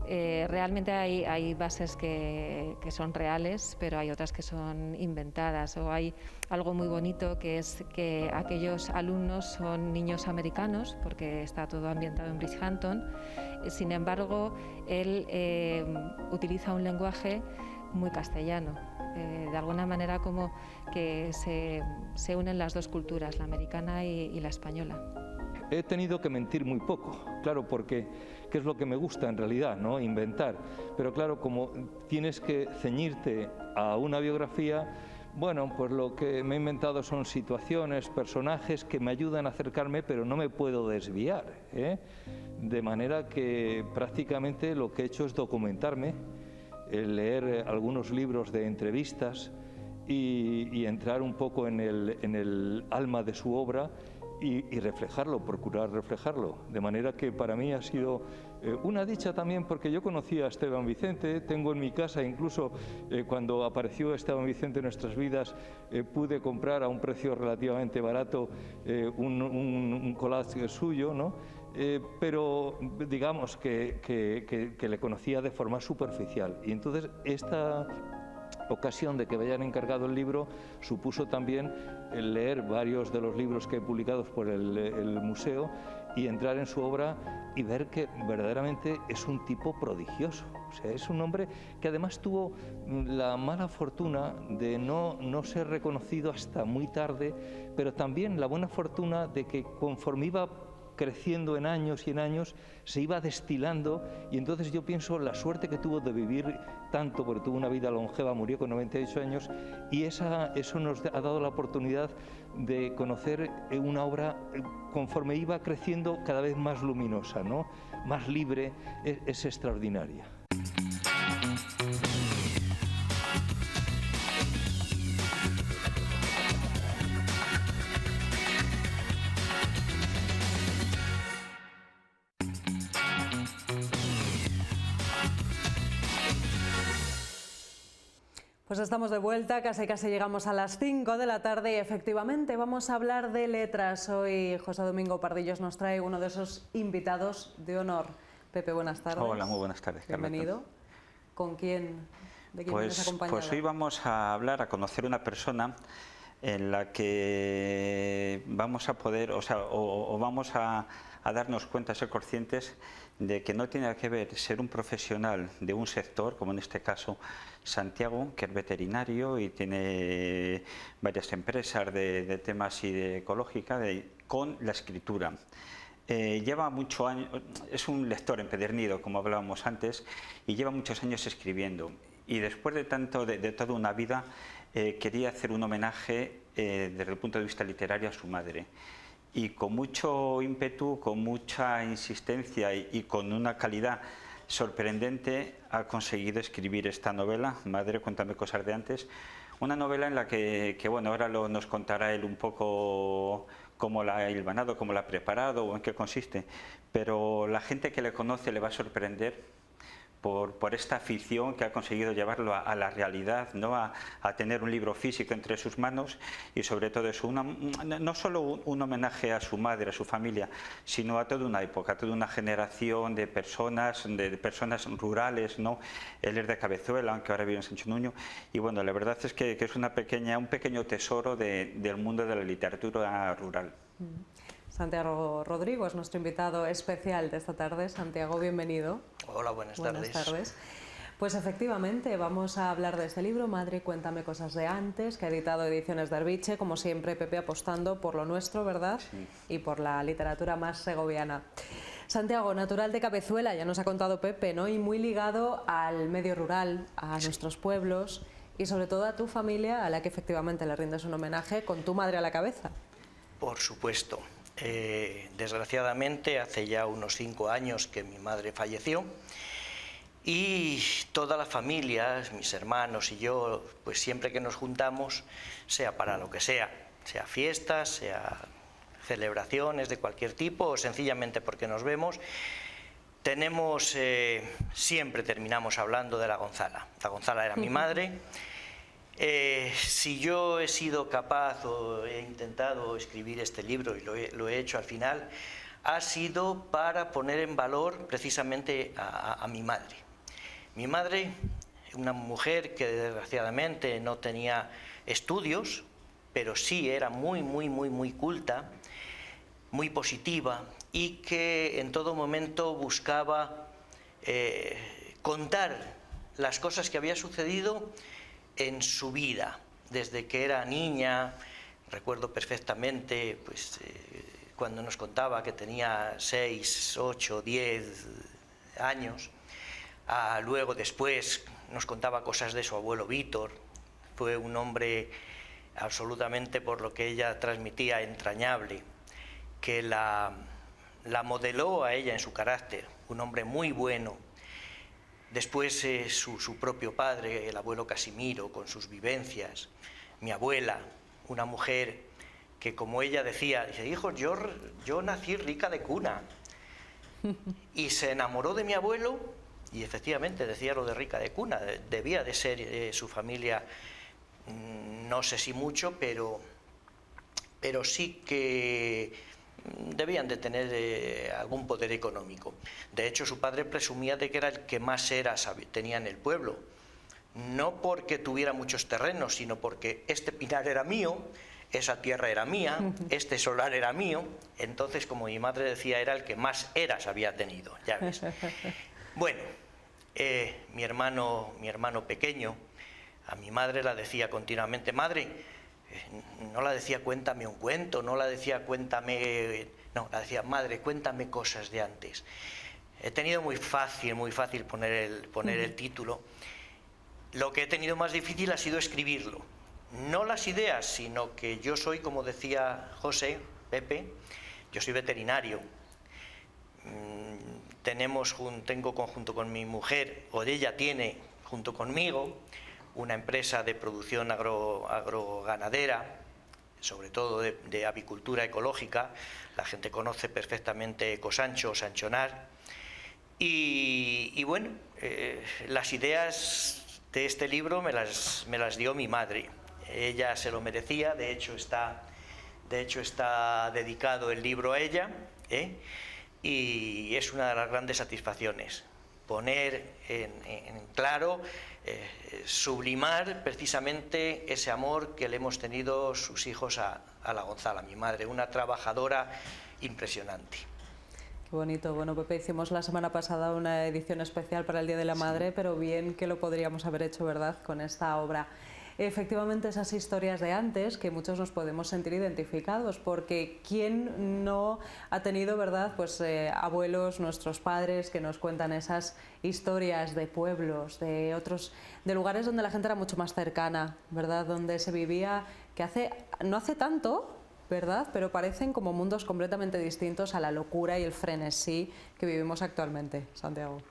Realmente hay bases que son reales, pero hay otras que son inventadas, o hay algo muy bonito que es que aquellos alumnos son niños americanos, porque está todo ambientado en Bridgehampton. Sin embargo, él utiliza un lenguaje muy castellano, de alguna manera como que se unen las dos culturas, la americana y la española. he tenido que mentir muy poco, claro, porque ¿qué es lo que me gusta en realidad, ¿no? Inventar. Pero claro, como tienes que ceñirte a una biografía, bueno, pues lo que me he inventado son situaciones, personajes que me ayudan a acercarme, pero no me puedo desviar, ¿eh? De manera que prácticamente lo que he hecho es documentarme, leer algunos libros de entrevistas y entrar un poco en el alma de su obra y reflejarlo, procurar reflejarlo. De manera que para mí ha sido una dicha también, porque yo conocí a Esteban Vicente, tengo en mi casa, incluso cuando apareció Esteban Vicente en nuestras vidas, pude comprar a un precio relativamente barato un collage suyo, ¿no? Pero digamos que le conocía de forma superficial. Y entonces esta ocasión de que me hayan encargado el libro supuso también el leer varios de los libros que he publicado por el museo y entrar en su obra y ver que verdaderamente es un tipo prodigioso. O sea, es un hombre que además tuvo la mala fortuna de no ser reconocido hasta muy tarde, pero también la buena fortuna de que conforme iba creciendo en años y en años, se iba destilando, y entonces yo pienso la suerte que tuvo de vivir tanto, porque tuvo una vida longeva, murió con 98 años, y eso nos ha dado la oportunidad de conocer una obra conforme iba creciendo cada vez más luminosa, ¿no? Más libre, es extraordinaria. Pues estamos de vuelta, casi llegamos a las 5 de la tarde y efectivamente vamos a hablar de letras. Hoy José Domingo Pardillos nos trae uno de esos invitados de honor. Pepe, buenas tardes. Hola, muy buenas tardes, Carlota. Bienvenido. ¿Con quién? ¿De quién vienes acompañado? Pues hoy vamos a conocer una persona en la que vamos a poder, vamos a darnos cuenta, a ser conscientes de que no tiene que ver ser un profesional de un sector, como en este caso Santiago, que es veterinario y tiene varias empresas de temas y de ecológica, con la escritura. Lleva muchos años, es un lector empedernido, como hablábamos antes, y lleva muchos años escribiendo. Y después de toda una vida, quería hacer un homenaje desde el punto de vista literario a su madre. Y con mucho ímpetu, con mucha insistencia y con una calidad sorprendente ha conseguido escribir esta novela, Madre, cuéntame cosas de antes. Una novela en la que bueno, ahora nos contará él un poco cómo la ha hilvanado, cómo la ha preparado o en qué consiste. Pero la gente que le conoce le va a sorprender por esta afición que ha conseguido llevarlo a la realidad, ¿no? A tener un libro físico entre sus manos y sobre todo eso, no solo un homenaje a su madre, a su familia, sino a toda una época, a toda una generación de personas rurales, ¿no? Él es de Cabezuela, aunque ahora vive en Sancho Nuño, y bueno, la verdad es que es un pequeño tesoro del mundo de la literatura rural. Santiago Rodrigo es nuestro invitado especial de esta tarde. Santiago, bienvenido. Hola, buenas tardes. Buenas tardes. Pues efectivamente, vamos a hablar de este libro, Madre, cuéntame cosas de antes, que ha editado Ediciones de Arbiche, como siempre, Pepe apostando por lo nuestro, ¿verdad? Sí. Y por la literatura más segoviana. Santiago, natural de Cabezuela, ya nos ha contado Pepe, ¿no? Y muy ligado al medio rural, a nuestros pueblos y sobre todo a tu familia, a la que efectivamente le rindes un homenaje con tu madre a la cabeza. Por supuesto. Desgraciadamente hace ya unos 5 años que mi madre falleció y toda la familia, mis hermanos y yo, pues siempre que nos juntamos, sea para lo que sea fiestas, sea celebraciones de cualquier tipo o sencillamente porque nos vemos, siempre terminamos hablando de la Gonzala. La Gonzala era mi madre. Si yo he sido capaz o he intentado escribir este libro y lo he hecho al final, ha sido para poner en valor precisamente a mi madre. Mi madre, una mujer que desgraciadamente no tenía estudios, pero sí era muy culta, muy positiva y que en todo momento buscaba contar las cosas que había sucedido en su vida, desde que era niña. Recuerdo perfectamente pues, cuando nos contaba que tenía 6, 8, 10 años. Luego después nos contaba cosas de su abuelo Víctor. Fue un hombre absolutamente, por lo que ella transmitía, entrañable, que la modeló a ella en su carácter, un hombre muy bueno. Después su propio padre, el abuelo Casimiro, con sus vivencias. Mi abuela, una mujer que, como ella decía, dice, hijos, yo nací rica de cuna. Y se enamoró de mi abuelo, y efectivamente decía lo de rica de cuna, debía de ser su familia, no sé si mucho, pero sí que debían de tener algún poder económico. De hecho, su padre presumía de que era el que más eras tenía en el pueblo, no porque tuviera muchos terrenos, sino porque este pinar era mío, esa tierra era mía, este solar era mío. Entonces, como mi madre decía, era el que más eras había tenido, ya ves. Bueno, mi hermano pequeño, a mi madre la decía continuamente, madre, no la decía cuéntame un cuento, no la decía cuéntame, no, la decía madre, cuéntame cosas de antes. He tenido muy fácil poner el título. Lo que he tenido más difícil ha sido escribirlo. No las ideas, sino que yo soy, como decía Pepe, yo soy veterinario. Tengo junto con mi mujer, o ella tiene junto conmigo, una empresa de producción agroganadera, sobre todo de avicultura ecológica. La gente conoce perfectamente Ecosancho o Sanchonar. Y bueno, las ideas de este libro me las dio mi madre. Ella se lo merecía, de hecho está dedicado el libro a ella, y es una de las grandes satisfacciones, poner en claro, sublimar precisamente ese amor que le hemos tenido sus hijos a la Gonzala, mi madre, una trabajadora impresionante. Qué bonito. Bueno, Pepe, hicimos la semana pasada una edición especial para el Día de la Madre, pero bien que lo podríamos haber hecho, ¿verdad?, con esta obra. Efectivamente, esas historias de antes, que muchos nos podemos sentir identificados, porque ¿quién no ha tenido, verdad, pues abuelos, nuestros padres, que nos cuentan esas historias de pueblos, de lugares donde la gente era mucho más cercana, ¿verdad?, donde se vivía, que no hace tanto, ¿verdad?, pero parecen como mundos completamente distintos a la locura y el frenesí que vivimos actualmente, Santiago.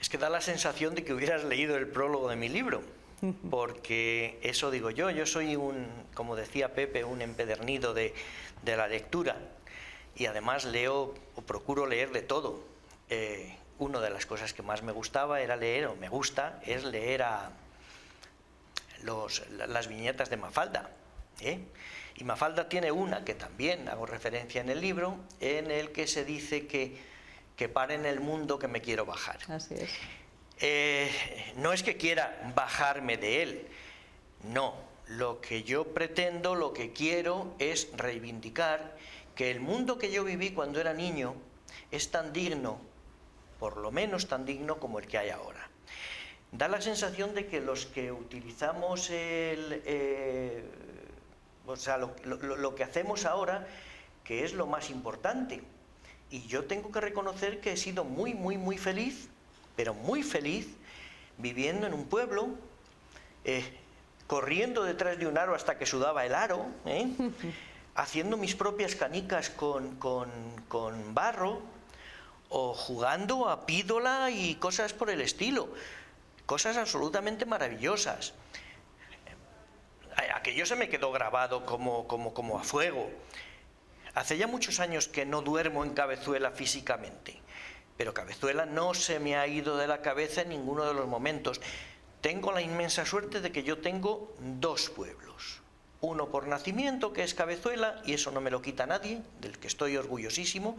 Es que da la sensación de que hubieras leído el prólogo de mi libro. Porque eso digo yo soy como decía Pepe, un empedernido de la lectura, y además leo o procuro leer de todo. Una de las cosas que más me gustaba era leer, o me gusta, es leer las viñetas de Mafalda. Y Mafalda tiene una que también hago referencia en el libro, en el que se dice que pare en el mundo que me quiero bajar. Así es. No es que quiera bajarme de él, no. Lo que yo pretendo, lo que quiero es reivindicar que el mundo que yo viví cuando era niño es tan digno, por lo menos tan digno como el que hay ahora. Da la sensación de que los que utilizamos lo que hacemos ahora, que es lo más importante. Y yo tengo que reconocer que he sido muy, muy, muy feliz, pero muy feliz, viviendo en un pueblo, corriendo detrás de un aro hasta que sudaba el aro, haciendo mis propias canicas con barro, o jugando a pídola y cosas por el estilo. Cosas absolutamente maravillosas. Aquello se me quedó grabado como a fuego. Hace ya muchos años que no duermo en Cabezuela físicamente, pero Cabezuela no se me ha ido de la cabeza en ninguno de los momentos. Tengo la inmensa suerte de que yo tengo dos pueblos. Uno por nacimiento, que es Cabezuela, y eso no me lo quita nadie, del que estoy orgullosísimo.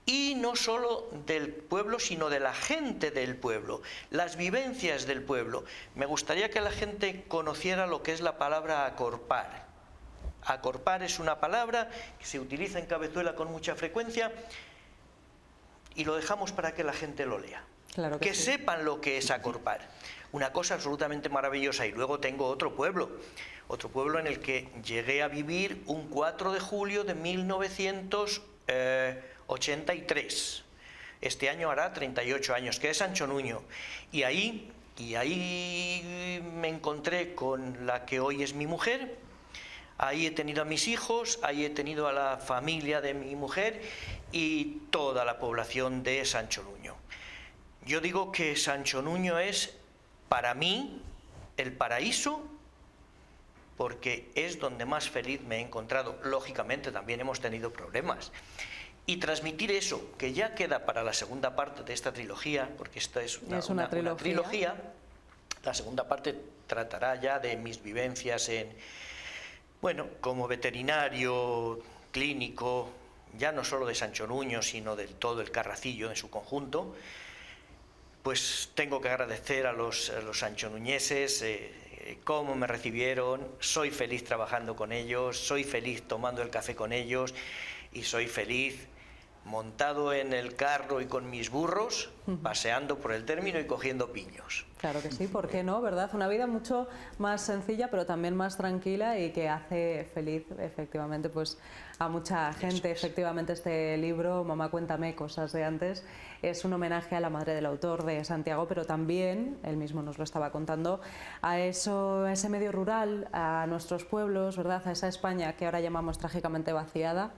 Y no solo del pueblo, sino de la gente del pueblo, las vivencias del pueblo. Me gustaría que la gente conociera lo que es la palabra acorpar. Acorpar es una palabra que se utiliza en Cabezuela con mucha frecuencia, y lo dejamos para que la gente lo lea. Claro que sí. Sepan lo que es acorpar. una cosa absolutamente maravillosa. Y luego tengo otro pueblo en el que llegué a vivir un 4 de julio de 1983. Este año hará 38 años, que es Sancho Nuño. Y ahí me encontré con la que hoy es mi mujer. Ahí he tenido a mis hijos, ahí he tenido a la familia de mi mujer y toda la población de Sancho Nuño. Yo digo que Sancho Nuño es, para mí, el paraíso, porque es donde más feliz me he encontrado. Lógicamente también hemos tenido problemas. Y transmitir eso, que ya queda para la segunda parte de esta trilogía, porque esta es una trilogía, la segunda parte tratará ya de mis vivencias como veterinario, clínico, ya no solo de Sancho Nuño, sino de todo el Carracillo en su conjunto. Pues tengo que agradecer a los sanchonuñeses cómo me recibieron. Soy feliz trabajando con ellos, soy feliz tomando el café con ellos y soy feliz montado en el carro y con mis burros, paseando por el término y cogiendo piños. Claro que sí, ¿por qué no? ¿Verdad? Una vida mucho más sencilla, pero también más tranquila y que hace feliz, efectivamente, pues a mucha gente. Efectivamente, este libro, Mamá, cuéntame cosas de antes, es un homenaje a la madre del autor, de Santiago, pero también, él mismo nos lo estaba contando, a ese medio rural, a nuestros pueblos, ¿verdad? A esa España que ahora llamamos trágicamente vaciada,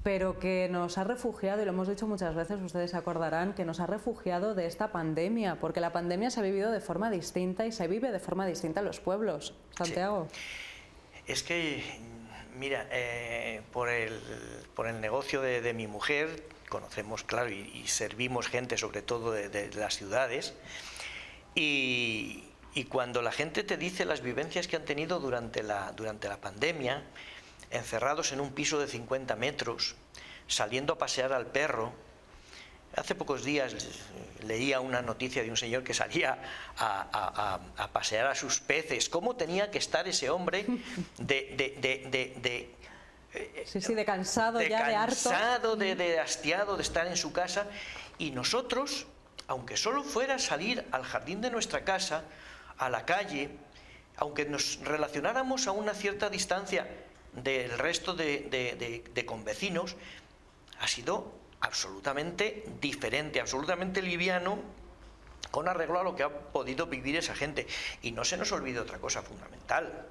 pero que nos ha refugiado, y lo hemos dicho muchas veces, ustedes se acordarán, que nos ha refugiado de esta pandemia, porque la pandemia se ha vivido de forma distinta y se vive de forma distinta en los pueblos. Santiago. Sí. Es que, mira, por el negocio de mi mujer, conocemos, claro, y servimos gente, sobre todo de las ciudades, y cuando la gente te dice las vivencias que han tenido durante la pandemia, encerrados en un piso de 50 metros, saliendo a pasear al perro. Hace pocos días leía una noticia de un señor que salía a pasear a sus peces. ¿Cómo tenía que estar ese hombre de cansado, de harto, de hastiado de estar en su casa? Y nosotros, aunque solo fuera salir al jardín de nuestra casa, a la calle, aunque nos relacionáramos a una cierta distancia del resto de convecinos, ha sido absolutamente diferente, absolutamente liviano, con arreglo a lo que ha podido vivir esa gente. Y no se nos olvide otra cosa fundamental: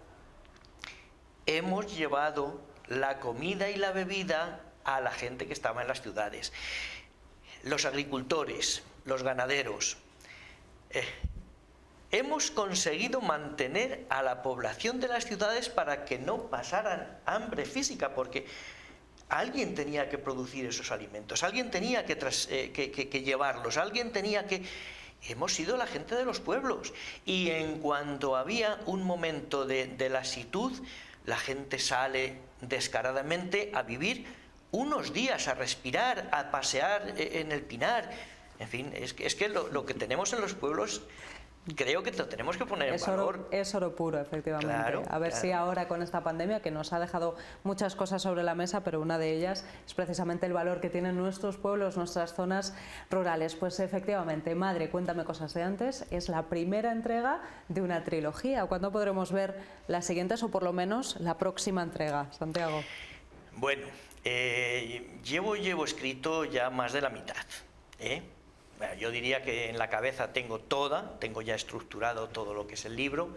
hemos llevado la comida y la bebida a la gente que estaba en las ciudades. Los agricultores, los ganaderos, hemos conseguido mantener a la población de las ciudades para que no pasaran hambre física, porque alguien tenía que producir esos alimentos, alguien tenía que llevarlos, alguien tenía que... Hemos sido la gente de los pueblos, y en cuanto había un momento de lasitud, la gente sale descaradamente a vivir unos días, a respirar, a pasear en el pinar. En fin, es que lo que tenemos en los pueblos... Creo que lo tenemos que poner en valor. Es oro puro, efectivamente. Claro, a ver si ahora con esta pandemia, que nos ha dejado muchas cosas sobre la mesa, pero una de ellas es precisamente el valor que tienen nuestros pueblos, nuestras zonas rurales. Pues efectivamente, Madre, cuéntame cosas de antes, es la primera entrega de una trilogía. ¿Cuándo podremos ver las siguientes o por lo menos la próxima entrega, Santiago? Bueno, llevo escrito ya más de la mitad, Bueno, yo diría que en la cabeza tengo ya estructurado todo lo que es el libro.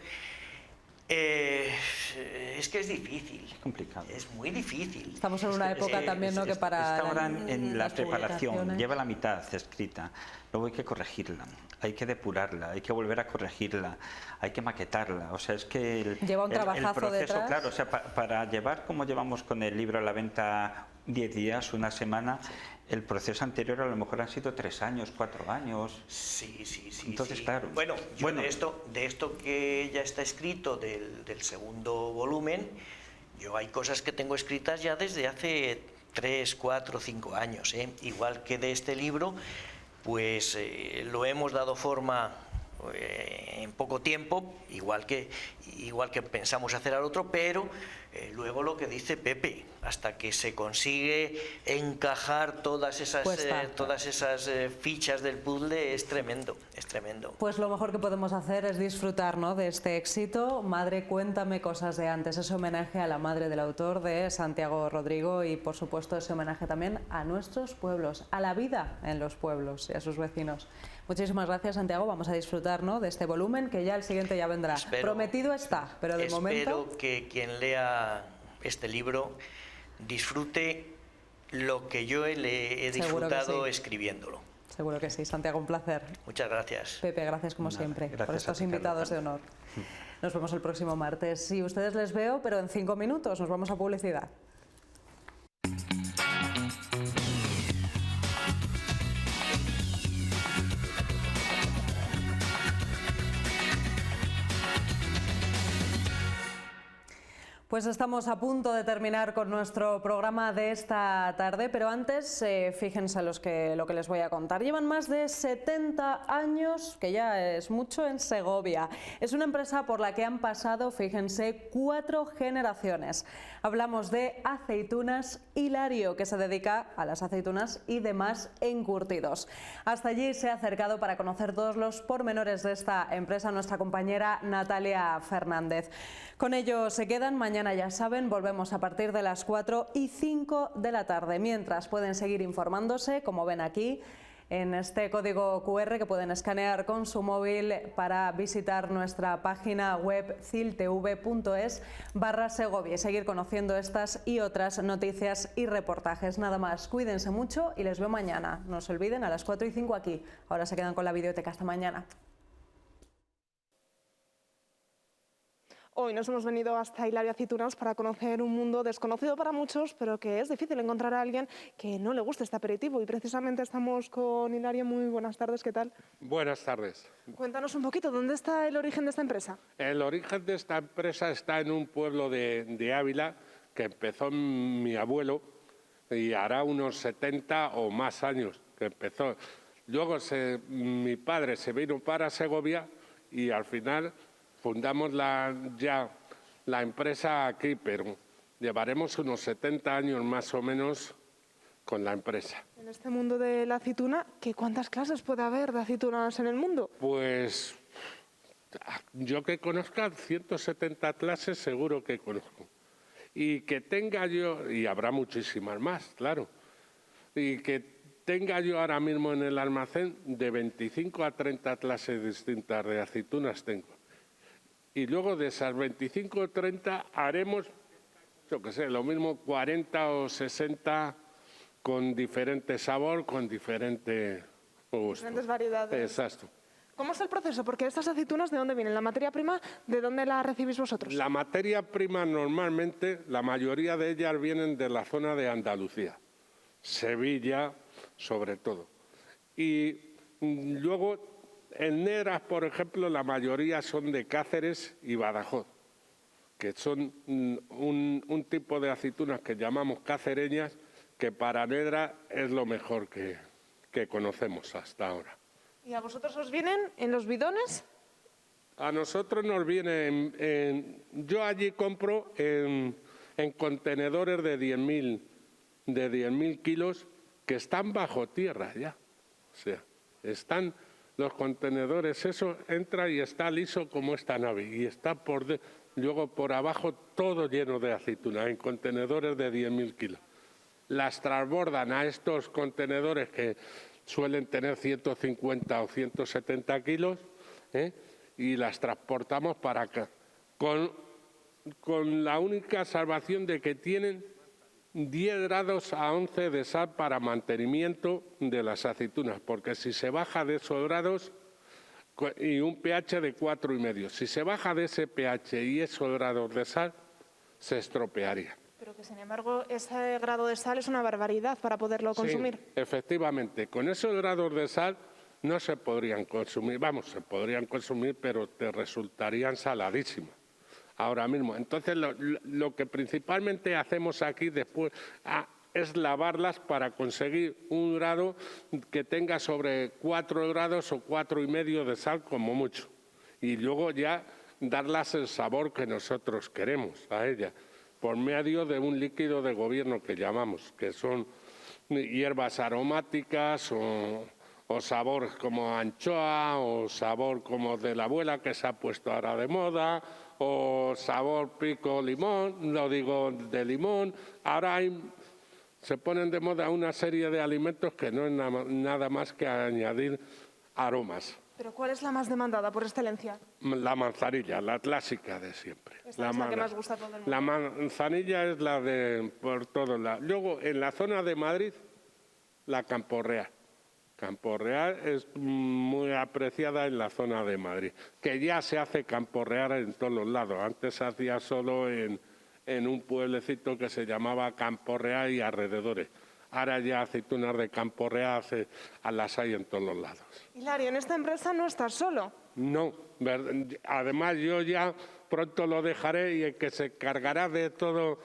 Es que es difícil. Es complicado. Es muy difícil. Estamos en una época también, ¿no?, que para... Está ahora en la preparación, lleva la mitad escrita, luego hay que corregirla, hay que depurarla, hay que volver a corregirla, hay que maquetarla. O sea, es que lleva un trabajazo el proceso, detrás. claro, o sea, para llevar como llevamos con el libro a la venta 10 días, una semana... El proceso anterior a lo mejor han sido 3 años, 4 años. Sí. Entonces, claro. Bueno, de esto que ya está escrito del segundo volumen, yo hay cosas que tengo escritas ya desde hace 3, 4, 5 años. Igual que de este libro, pues lo hemos dado forma en poco tiempo, igual que pensamos hacer al otro, pero luego lo que dice Pepe, hasta que se consigue encajar todas esas fichas del puzzle, es tremendo, es tremendo. Pues lo mejor que podemos hacer es disfrutar, ¿no?, de este éxito. Madre, cuéntame cosas de antes, ese homenaje a la madre del autor, de Santiago Rodrigo, y por supuesto ese homenaje también a nuestros pueblos, a la vida en los pueblos y a sus vecinos. Muchísimas gracias, Santiago. Vamos a disfrutar, ¿no?, de este volumen, que ya el siguiente ya vendrá. Prometido está, pero de momento... Espero que quien lea este libro disfrute lo que yo he disfrutado escribiéndolo. Seguro que sí. Santiago, un placer. Muchas gracias. Pepe, gracias como siempre por estos invitados de honor. Nos vemos el próximo martes. Sí, ustedes les veo, pero en 5 minutos nos vamos a publicidad. Pues estamos a punto de terminar con nuestro programa de esta tarde, pero antes fíjense lo que les voy a contar. Llevan más de 70 años, que ya es mucho, en Segovia. Es una empresa por la que han pasado, fíjense, 4 generaciones. Hablamos de Aceitunas Hilario, que se dedica a las aceitunas y demás encurtidos. Hasta allí se ha acercado para conocer todos los pormenores de esta empresa nuestra compañera Natalia Fernández. Con ello se quedan. Mañana, ya saben, volvemos a partir de las 4:05 de la tarde. Mientras, pueden seguir informándose, como ven aquí, en este código QR que pueden escanear con su móvil para visitar nuestra página web ciltv.es/Segovia y seguir conociendo estas y otras noticias y reportajes. Nada más, cuídense mucho y les veo mañana. No se olviden, a las 4:05 aquí. Ahora se quedan con la videoteca. Hasta mañana. Hoy nos hemos venido hasta Hilario Aceitunas para conocer un mundo desconocido para muchos, pero que es difícil encontrar a alguien que no le guste este aperitivo. Y precisamente estamos con Hilario. Muy buenas tardes, ¿qué tal? Buenas tardes. Cuéntanos un poquito, ¿dónde está el origen de esta empresa? El origen de esta empresa está en un pueblo de Ávila que empezó mi abuelo y hará unos 70 o más años que empezó. Luego mi padre se vino para Segovia y al final fundamos la empresa aquí, pero llevaremos unos 70 años más o menos con la empresa. En este mundo de la aceituna, ¿cuántas clases puede haber de aceitunas en el mundo? Pues yo que conozca 170 clases seguro que conozco. Y que tenga yo, y habrá muchísimas más, claro, y que tenga yo ahora mismo en el almacén de 25 a 30 clases distintas de aceitunas tengo. Y luego de esas 25 o 30 haremos, yo qué sé, lo mismo 40 o 60 con diferente sabor, con diferente gusto. Diferentes variedades. Exacto. ¿Cómo es el proceso? Porque estas aceitunas, ¿de dónde vienen? ¿La materia prima, de dónde la recibís vosotros? La materia prima normalmente, la mayoría de ellas vienen de la zona de Andalucía, Sevilla sobre todo. Y luego en negras, por ejemplo, la mayoría son de Cáceres y Badajoz, que son un tipo de aceitunas que llamamos cacereñas, que para negra es lo mejor que conocemos hasta ahora. ¿Y a vosotros os vienen en los bidones? A nosotros nos vienen, yo allí compro en contenedores de 10.000 kilos que están bajo tierra ya. O sea, están los contenedores, eso entra y está liso como esta nave y está luego por abajo todo lleno de aceituna en contenedores de 10.000 kilos. Las transbordan a estos contenedores que suelen tener 150 o 170 kilos y las transportamos para acá, con la única salvación de que tienen 10 grados a 11 de sal para mantenimiento de las aceitunas, porque si se baja de esos grados y un pH de 4,5, si se baja de ese pH y esos grados de sal, se estropearía. Pero que sin embargo ese grado de sal es una barbaridad para poderlo consumir. Sí, efectivamente, con esos grados de sal no se podrían consumir, se podrían consumir, pero te resultarían saladísimas ahora mismo. Entonces lo que principalmente hacemos aquí después, es lavarlas para conseguir un grado que tenga sobre 4 grados o 4,5 de sal como mucho. Y luego ya darlas el sabor que nosotros queremos a ellas, por medio de un líquido de gobierno que llamamos, que son hierbas aromáticas o sabor como anchoa, o sabor como de la abuela que se ha puesto ahora de moda, o sabor pico limón, lo digo de limón. Ahora se ponen de moda una serie de alimentos que no es nada más que añadir aromas. ¿Pero cuál es la más demandada por excelencia? La manzanilla, la clásica de siempre. Esta es la que más gusta a todo el mundo. La manzanilla es la de por todos lados. Luego, en la zona de Madrid, la Campo Real. Campo Real es muy apreciada en la zona de Madrid, que ya se hace Campo Real en todos los lados. Antes se hacía solo en un pueblecito que se llamaba Campo Real y alrededores. Ahora ya aceitunas de Campo Real las hay en todos los lados. Hilario, en esta empresa no estás solo. No, además yo ya pronto lo dejaré y el que se encargará de todo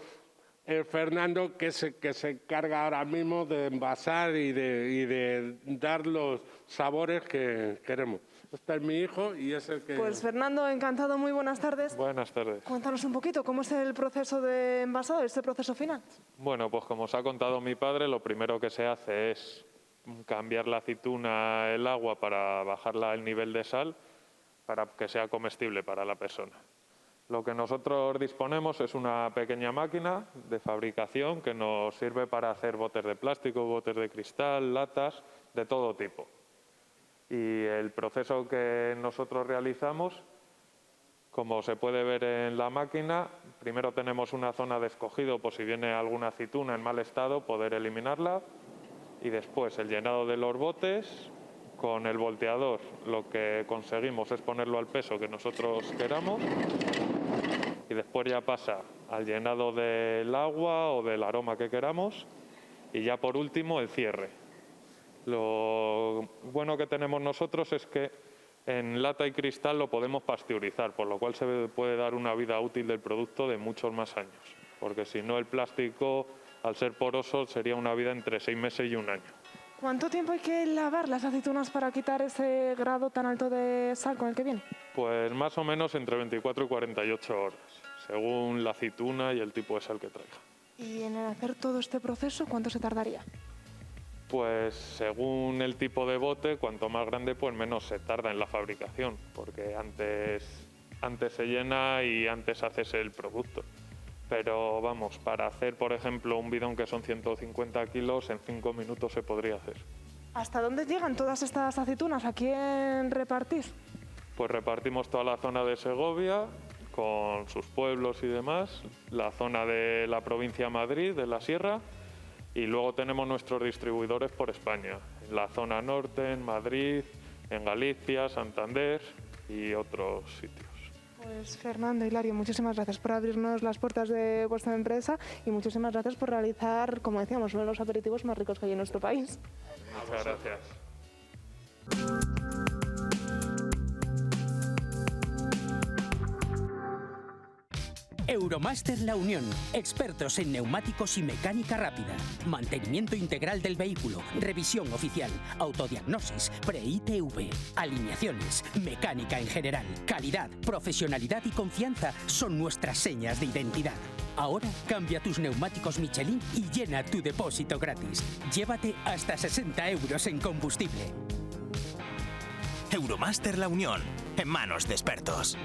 es Fernando, que se encarga ahora mismo de envasar y de dar los sabores que queremos. Este es mi hijo y es el que... Pues Fernando, encantado, muy buenas tardes. Buenas tardes. Cuéntanos un poquito, ¿cómo es el proceso de envasado, este proceso final? Bueno, pues como os ha contado mi padre, lo primero que se hace es cambiar la aceituna, el agua, para bajarla el nivel de sal, para que sea comestible para la persona. Lo que nosotros disponemos es una pequeña máquina de fabricación que nos sirve para hacer botes de plástico, botes de cristal, latas, de todo tipo. Y el proceso que nosotros realizamos, como se puede ver en la máquina, primero tenemos una zona de escogido por si viene alguna aceituna en mal estado, poder eliminarla. Y después el llenado de los botes. Con el volteador lo que conseguimos es ponerlo al peso que nosotros queramos. Y después ya pasa al llenado del agua o del aroma que queramos. Y ya por último el cierre. Lo bueno que tenemos nosotros es que en lata y cristal lo podemos pasteurizar, por lo cual se puede dar una vida útil del producto de muchos más años. Porque si no, el plástico, al ser poroso, sería una vida entre 6 meses y 1 año. ¿Cuánto tiempo hay que lavar las aceitunas para quitar ese grado tan alto de sal con el que viene? Pues más o menos entre 24 y 48 horas, según la aceituna y el tipo de sal que traiga. ¿Y en hacer todo este proceso cuánto se tardaría? Pues según el tipo de bote, cuanto más grande, pues menos se tarda en la fabricación, porque antes se llena y antes haces el producto. Pero vamos, para hacer, por ejemplo, un bidón que son 150 kilos, en 5 minutos se podría hacer. ¿Hasta dónde llegan todas estas aceitunas? ¿A quién repartís? Pues repartimos toda la zona de Segovia, con sus pueblos y demás, la zona de la provincia de Madrid, de la Sierra, y luego tenemos nuestros distribuidores por España, en la zona norte, en Madrid, en Galicia, Santander y otros sitios. Pues Fernando, Hilario, muchísimas gracias por abrirnos las puertas de vuestra empresa y muchísimas gracias por realizar, como decíamos, uno de los aperitivos más ricos que hay en nuestro país. Muchas gracias. Euromaster La Unión, expertos en neumáticos y mecánica rápida, mantenimiento integral del vehículo, revisión oficial, autodiagnosis, pre-ITV, alineaciones, mecánica en general, calidad, profesionalidad y confianza son nuestras señas de identidad. Ahora cambia tus neumáticos Michelin y llena tu depósito gratis. Llévate hasta 60 euros en combustible. Euromaster La Unión, en manos de expertos.